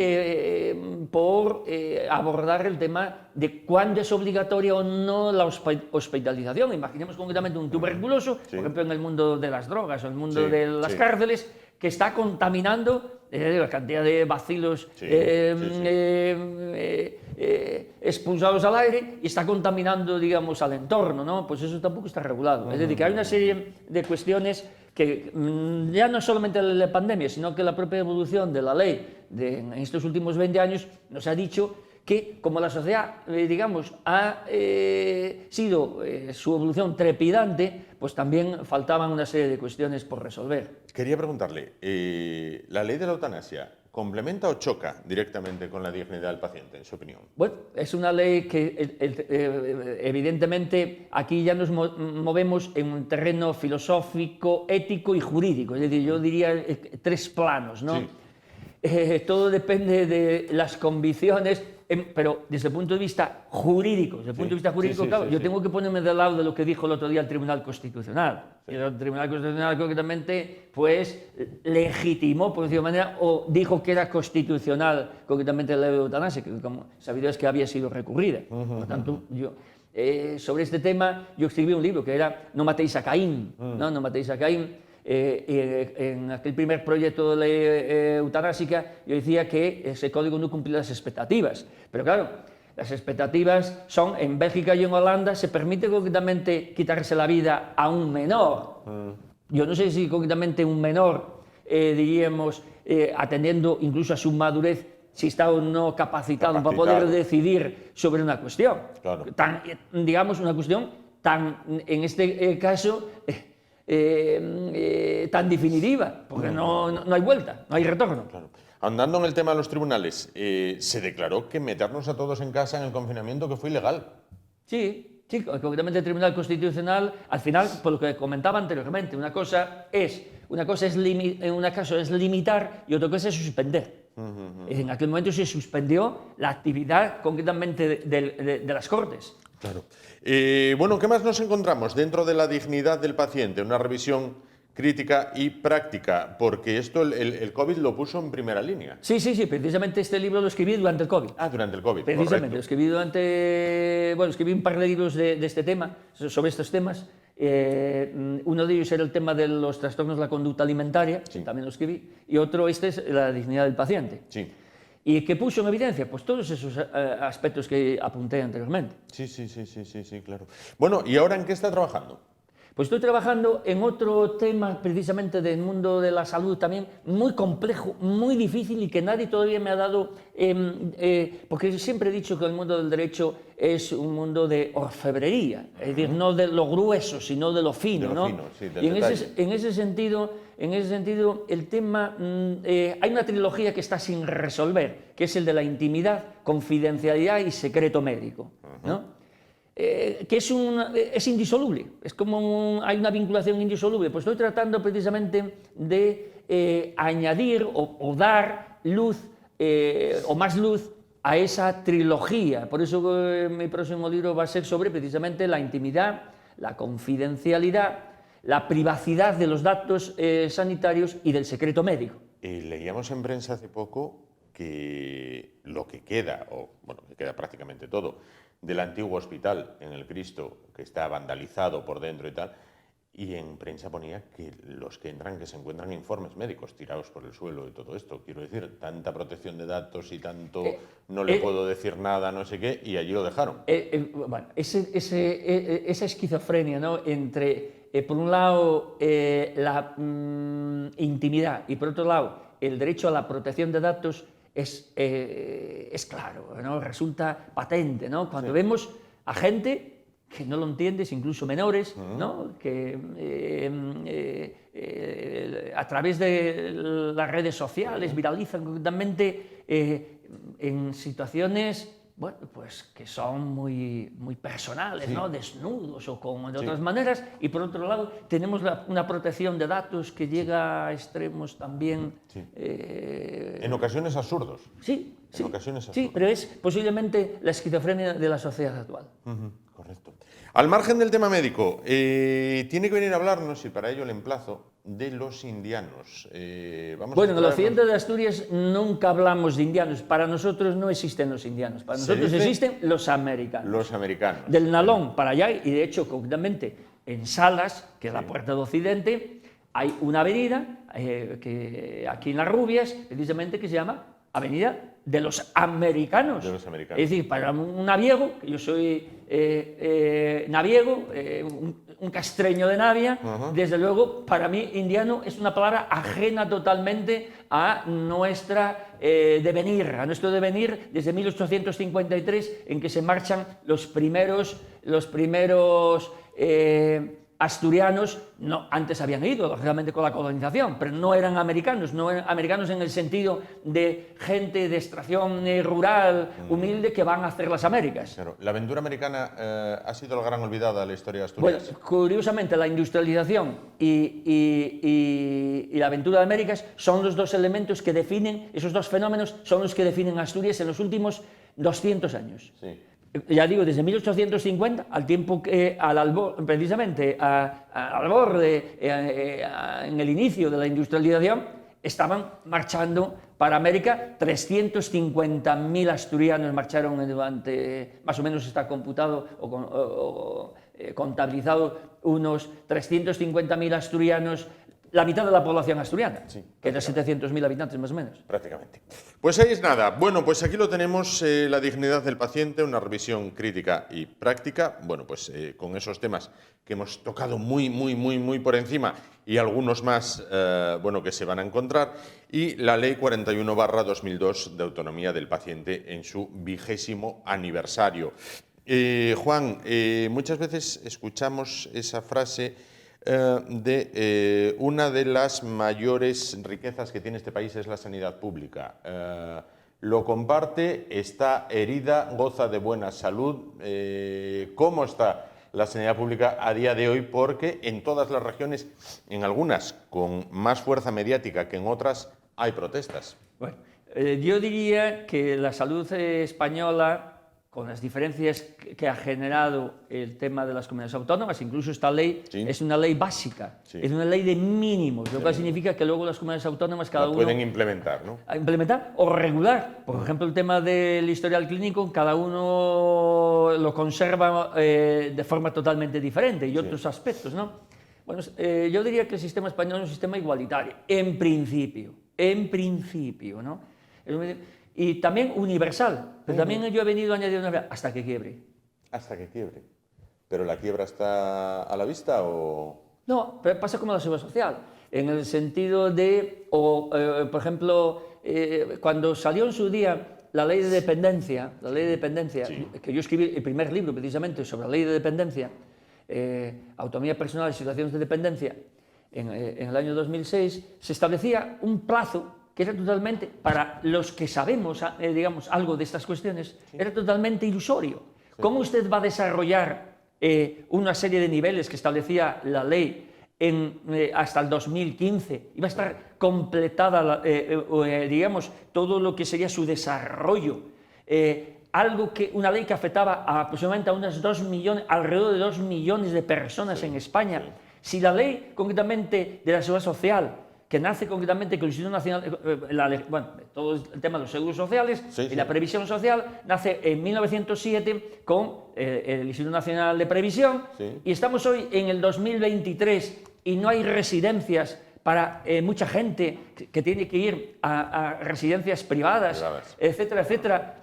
por abordar el tema de cuándo es obligatoria o no la hospitalización. Imaginemos concretamente un tuberculoso, por ejemplo, en el mundo de las drogas o en el mundo de las cárceles, que está contaminando la cantidad de bacilos expulsados al aire y está contaminando, digamos, al entorno, ¿no? Pues eso tampoco está regulado. Es decir, que hay una serie de cuestiones que ya no solamente la pandemia, sino que la propia evolución de la ley en estos últimos 20 años nos ha dicho que como la sociedad, digamos, ha sido su evolución trepidante, pues también faltaban una serie de cuestiones por resolver. Quería preguntarle, ¿la ley de la eutanasia complementa o choca directamente con la dignidad del paciente, en su opinión? Bueno, es una ley que evidentemente aquí ya nos movemos en un terreno filosófico, ético y jurídico, es decir, yo diría 3 planos, ¿no? Todo depende de las convicciones, pero desde el punto de vista jurídico, claro, yo tengo que ponerme del lado de lo que dijo el otro día el Tribunal Constitucional. Y el Tribunal Constitucional concretamente pues legitimó, por decirlo de manera, o dijo que era constitucional concretamente la ley de eutanasia, que como sabido es que había sido recurrida. Por lo tanto, yo sobre este tema yo escribí un libro que era No matéis a Caín, ¿no? No matéis a Caín. En aquel primer proyecto de ley eutanásica yo decía que ese código no cumplía las expectativas, pero claro, las expectativas son, en Bélgica y en Holanda se permite concretamente quitarse la vida a un menor. Yo no sé si concretamente un menor, diríamos, atendiendo incluso a su madurez, si está o no capacitado para poder decidir sobre una cuestión. Claro. Digamos, una cuestión tan, en este caso, tan definitiva, porque no hay vuelta, no hay retorno. Claro. Andando en el tema de los tribunales, se declaró que meternos a todos en casa en el confinamiento que fue ilegal. Sí, concretamente el Tribunal Constitucional, al final, por lo que comentaba anteriormente, una cosa es limitar y otra cosa es suspender. En aquel momento se suspendió la actividad concretamente de las Cortes. Claro. Bueno, ¿qué más nos encontramos dentro de la dignidad del paciente? Una revisión crítica y práctica, porque esto el COVID lo puso en primera línea. Sí, precisamente este libro lo escribí durante el COVID. Ah, durante el COVID, precisamente, escribí un par de libros de este tema, sobre estos temas. Uno de ellos era el tema de los trastornos de la conducta alimentaria, que también lo escribí, y otro es la dignidad del paciente. Sí. ¿Y qué puso en evidencia? Pues todos esos aspectos que apunté anteriormente. Sí, claro. Bueno, ¿y ahora en qué está trabajando? Pues estoy trabajando en otro tema precisamente del mundo de la salud también, muy complejo, muy difícil y que nadie todavía me ha dado, porque siempre he dicho que el mundo del derecho es un mundo de orfebrería, es decir, no de lo grueso, sino de lo fino, ¿no? Y en ese sentido, el tema, hay una trilogía que está sin resolver, que es el de la intimidad, confidencialidad y secreto médico, ¿no? Que es indisoluble, es como hay una vinculación indisoluble. Pues estoy tratando precisamente de añadir o dar luz o más luz a esa trilogía. Por eso mi próximo libro va a ser sobre precisamente la intimidad, la confidencialidad, la privacidad de los datos sanitarios y del secreto médico. Leíamos en prensa hace poco que lo que queda, que queda prácticamente todo, del antiguo hospital en el Cristo, que está vandalizado por dentro y tal, y en prensa ponía que los que entran, que se encuentran informes médicos tirados por el suelo y todo esto. Quiero decir, tanta protección de datos y tanto no le puedo decir nada, no sé qué, y allí lo dejaron. Bueno, esa esquizofrenia, ¿no? Entre, por un lado, la intimidad y por otro lado, el derecho a la protección de datos es claro, ¿no? Resulta patente, ¿no? Cuando vemos a gente que no lo entiendes, incluso menores, ¿no? Que a través de las redes sociales viralizan concretamente en situaciones, bueno, pues que son muy personales, ¿no? Desnudos o de otras maneras, y por otro lado tenemos una protección de datos que llega a extremos también... en ocasiones absurdos. Sí, en ocasiones absurdos. Sí, pero es posiblemente la esquizofrenia de la sociedad actual. Correcto. Al margen del tema médico, tiene que venir a hablarnos, y para ello le emplazo, de los indianos. Bueno, en el occidente de Asturias nunca hablamos de indianos. Para nosotros no existen los indianos. Para nosotros existen los americanos. Los americanos. Del Nalón para allá, y de hecho, concretamente, en Salas, que es la puerta de Occidente, hay una avenida, que aquí en Las Rubias, precisamente, que se llama Avenida de los Americanos. De los americanos. Es decir, para un naviego, que yo soy naviego, un castreño de Navia, desde luego, para mí, indiano es una palabra ajena totalmente a nuestra devenir, a nuestro devenir desde 1853, en que se marchan los primeros asturianos. No, antes habían ido, lógicamente, con la colonización, pero no eran americanos en el sentido de gente de extracción rural, humilde, que van a hacer las Américas. Claro. ¿La aventura americana ha sido la gran olvidada de la historia de Asturias? Bueno, curiosamente, la industrialización y la aventura de Américas son los dos elementos que definen, esos dos fenómenos son los que definen Asturias en los últimos 200 años. Sí. Ya digo, desde 1850, al tiempo que precisamente al borde, en el inicio de la industrialización, estaban marchando para América. 350.000 asturianos marcharon durante, más o menos está computado o contabilizado, unos 350.000 asturianos, la mitad de la población asturiana, que era 700.000 habitantes más o menos. Prácticamente. Pues ahí es nada. Bueno, pues aquí lo tenemos, la dignidad del paciente, una revisión crítica y práctica, bueno, pues con esos temas que hemos tocado muy por encima y algunos más, bueno, que se van a encontrar, y la Ley 41/2002 de autonomía del paciente en su 20º aniversario. Juan, muchas veces escuchamos esa frase de una de las mayores riquezas que tiene este país es la sanidad pública. Lo comparte, está herida, goza de buena salud. ¿Cómo está la sanidad pública a día de hoy? Porque en todas las regiones, en algunas con más fuerza mediática que en otras, hay protestas. Bueno, yo diría que la salud española, con las diferencias que ha generado el tema de las comunidades autónomas, incluso esta ley es una ley básica, es una ley de mínimos, lo cual significa que luego las comunidades autónomas cada uno pueden implementar, ¿no? Implementar o regular. Por ejemplo, el tema del historial clínico, cada uno lo conserva de forma totalmente diferente, y otros aspectos, ¿no? Bueno, yo diría que el sistema español es un sistema igualitario, en principio, ¿no? Y también universal, pero también yo he venido a añadir una vez, hasta que quiebre. Hasta que quiebre. ¿Pero la quiebra está a la vista o...? No, pero pasa como la seguridad social, en el sentido de, por ejemplo, cuando salió en su día la ley de dependencia, que yo escribí el primer libro precisamente sobre la ley de dependencia, autonomía personal y situaciones de dependencia, en el año 2006, se establecía un plazo que era totalmente, para los que sabemos, digamos, algo de estas cuestiones, era totalmente ilusorio. ¿Cómo usted va a desarrollar una serie de niveles que establecía la ley hasta el 2015? Iba a estar completada, digamos, todo lo que sería su desarrollo. Una ley que afectaba aproximadamente a unas 2 millones, alrededor de 2 millones de personas en España. Si la ley, concretamente, de la seguridad social que nace concretamente con el Instituto Nacional, bueno, todo el tema de los seguros sociales y la previsión social, nace en 1907 con el Instituto Nacional de Previsión, y estamos hoy en el 2023 y no hay residencias para mucha gente que tiene que ir a residencias privadas, etcétera, etcétera.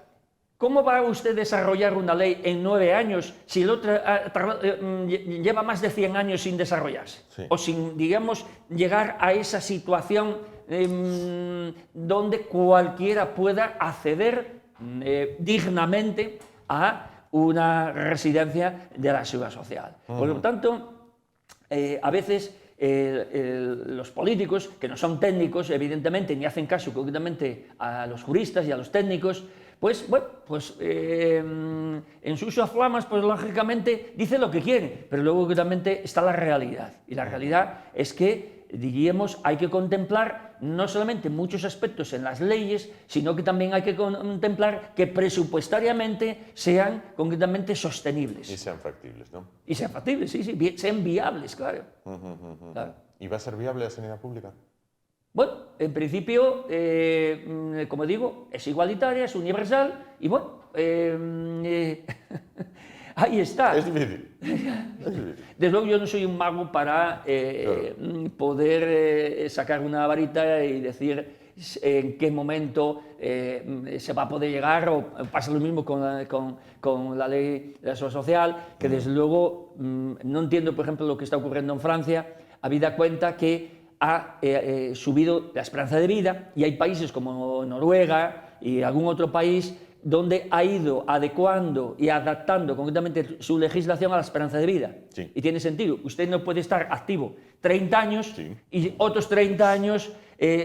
¿Cómo va usted a desarrollar una ley en 9 años si el otro lleva más de 100 años sin desarrollarse? O sin, digamos, llegar a esa situación donde cualquiera pueda acceder dignamente a una residencia de la seguridad social. Por lo tanto, a veces los políticos, que no son técnicos, evidentemente, ni hacen caso concretamente a los juristas y a los técnicos, pues, bueno, pues en sus aflamas, pues lógicamente dice lo que quiere, pero luego concretamente está la realidad. Y la realidad es que, diríamos, hay que contemplar no solamente muchos aspectos en las leyes, sino que también hay que contemplar que presupuestariamente sean concretamente sostenibles. Y sean factibles, ¿no? Y sean factibles, sí, sean viables, claro. Claro. ¿Y va a ser viable la sanidad pública? Bueno, en principio, como digo, es igualitaria, es universal y bueno, ahí está. Es difícil. Desde luego yo no soy un mago para poder sacar una varita y decir en qué momento se va a poder llegar, o pasa lo mismo con la ley de la seguridad social, que desde luego no entiendo, por ejemplo, lo que está ocurriendo en Francia, habida cuenta que ha subido la esperanza de vida, y hay países como Noruega y algún otro país donde ha ido adecuando y adaptando concretamente su legislación a la esperanza de vida. Y tiene sentido. Usted no puede estar activo 30 años y otros 30 años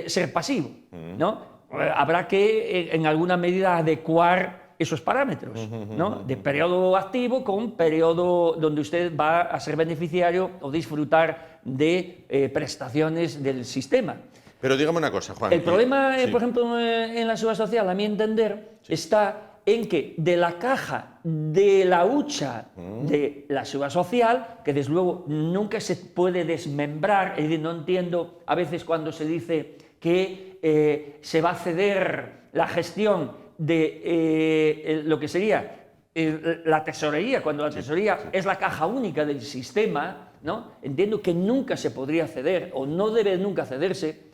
ser pasivo, ¿no? Habrá que, en alguna medida, adecuar esos parámetros, ¿no? De periodo activo con periodo donde usted va a ser beneficiario o disfrutar de prestaciones del sistema. Pero dígame una cosa, Juan. El problema, por ejemplo, en la seguridad social, a mi entender, está en que de la caja de la hucha de la seguridad social, que desde luego nunca se puede desmembrar, es decir, no entiendo a veces cuando se dice que se va a ceder la gestión de lo que sería la tesorería, cuando la tesorería es la caja única del sistema, ¿no? Entiendo que nunca se podría ceder o no debe nunca cederse.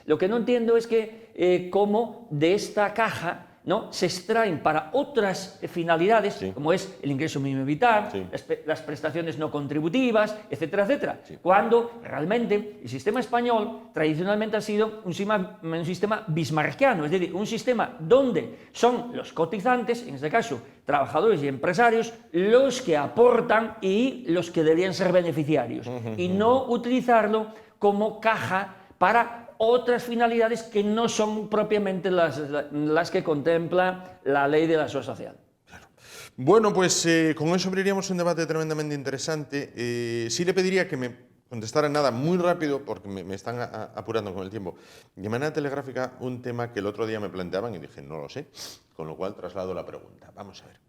Lo que no entiendo es que cómo de esta caja, ¿no?, se extraen para otras finalidades, como es el ingreso mínimo vital, las prestaciones no contributivas, etcétera, etcétera. Cuando realmente el sistema español tradicionalmente ha sido un sistema bismarckiano, es decir, un sistema donde son los cotizantes, en este caso trabajadores y empresarios, los que aportan y los que deberían ser beneficiarios, y no utilizarlo como caja para otras finalidades que no son propiamente las que contempla la ley de la seguridad social. Claro. Bueno, pues con eso abriríamos un debate tremendamente interesante. Sí le pediría que me contestara nada muy rápido, porque me están apurando con el tiempo. De manera telegráfica, un tema que el otro día me planteaban y dije, no lo sé, con lo cual traslado la pregunta. Vamos a ver.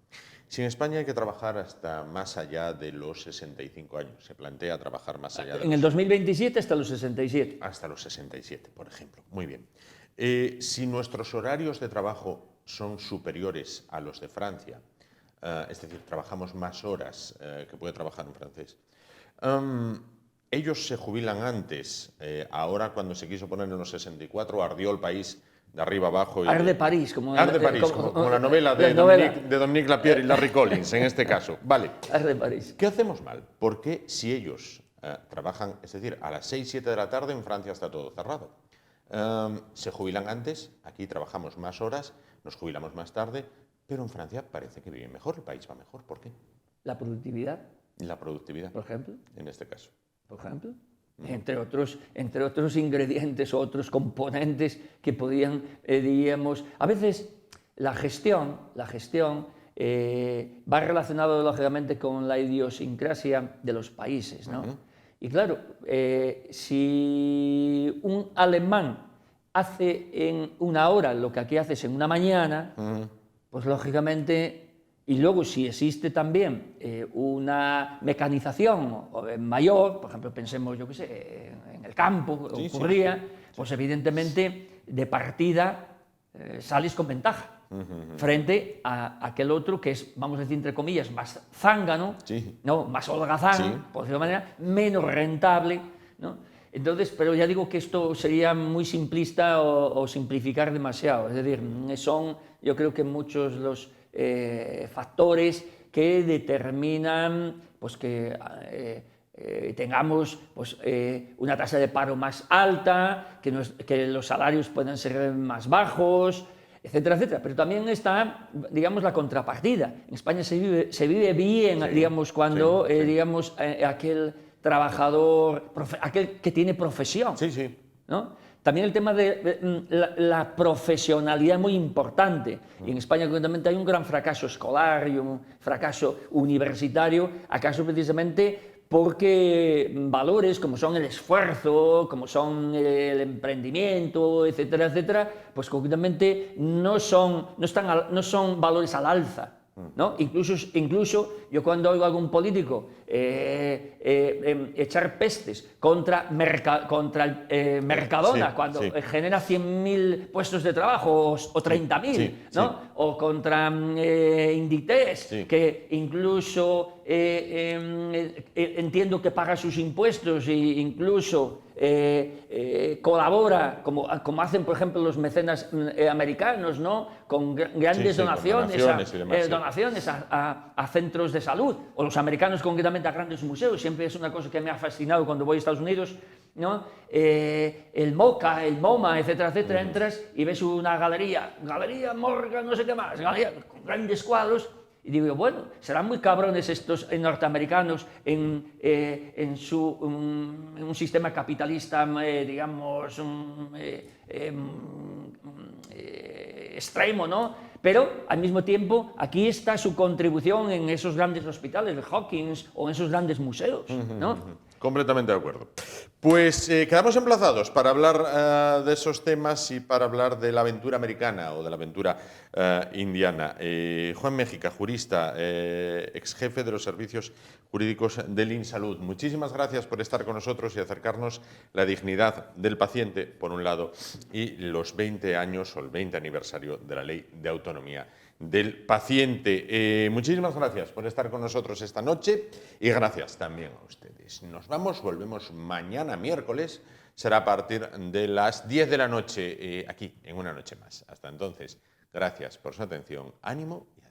Si en España hay que trabajar hasta más allá de los 65 años, se plantea trabajar más allá de en el 2027 hasta los 67. Hasta los 67, por ejemplo. Muy bien. Si nuestros horarios de trabajo son superiores a los de Francia, es decir, trabajamos más horas que puede trabajar un francés, ellos se jubilan antes. Ahora, cuando se quiso poner en los 64, ardió el país de arriba abajo. Arde de París, como la novela de Dominique Lapierre y Larry Collins, en este caso. Vale. Arde de París. ¿Qué hacemos mal? Porque si ellos trabajan, es decir, a las 6, 7 de la tarde, en Francia está todo cerrado. Se jubilan antes, aquí trabajamos más horas, nos jubilamos más tarde, pero en Francia parece que vive mejor, el país va mejor. ¿Por qué? La productividad. La productividad. Por ejemplo. En este caso. Por ejemplo. Entre otros ingredientes o otros componentes que podían, diríamos, a veces la gestión va relacionado lógicamente con la idiosincrasia de los países, ¿no? Y claro, si un alemán hace en una hora lo que aquí haces en una mañana, pues lógicamente. Y luego, si existe también una mecanización mayor, por ejemplo, pensemos, yo qué sé, en el campo, ocurría, pues evidentemente de partida sales con ventaja. Frente a aquel otro que es, vamos a decir entre comillas, más zángano, ¿no? Más holgazán, por decirlo de manera, menos rentable, ¿no? Entonces, pero ya digo que esto sería muy simplista o simplificar demasiado, es decir, son yo creo que muchos los factores que determinan pues que tengamos pues, una tasa de paro más alta, que los salarios puedan ser más bajos, etcétera, etcétera. Pero también está, digamos, la contrapartida. En España se vive bien, digamos, cuando, digamos, aquel trabajador, aquel que tiene profesión, ¿no? También el tema de la profesionalidad es muy importante. Y en España, concretamente, hay un gran fracaso escolar y un fracaso universitario, acaso precisamente porque valores como son el esfuerzo, como son el emprendimiento, etcétera, etcétera, pues concretamente no son valores al alza, ¿no? Incluso yo cuando oigo a algún político echar pestes contra Mercadona, cuando genera 100.000 puestos de trabajo o 30.000, ¿no? O contra Inditex, que incluso entiendo que paga sus impuestos e incluso colabora, como hacen por ejemplo los mecenas americanos, ¿no? Con grandes donaciones a centros de salud, o los americanos concretamente a grandes museos. Siempre es una cosa que me ha fascinado cuando voy a Estados Unidos, ¿no? El MoCA, el MoMA, etcétera, etcétera, entras y ves una galería Morgan, no sé qué más, galería con grandes cuadros. Y digo, bueno, serán muy cabrones estos norteamericanos en un sistema capitalista, digamos, extremo, ¿no? Pero, al mismo tiempo, aquí está su contribución en esos grandes hospitales de Hawkins o en esos grandes museos, ¿no? Completamente de acuerdo. Pues quedamos emplazados para hablar de esos temas y para hablar de la aventura americana o de la aventura indiana. Juan Méjica, jurista, ex jefe de los servicios jurídicos del InSalud. Muchísimas gracias por estar con nosotros y acercarnos la dignidad del paciente, por un lado, y los 20 años o el 20 aniversario de la Ley de Autonomía del Paciente. Muchísimas gracias por estar con nosotros esta noche y gracias también a ustedes. Nos vamos, volvemos mañana miércoles, será a partir de las 10 de la noche aquí en Una Noche Más. Hasta entonces, gracias por su atención, ánimo y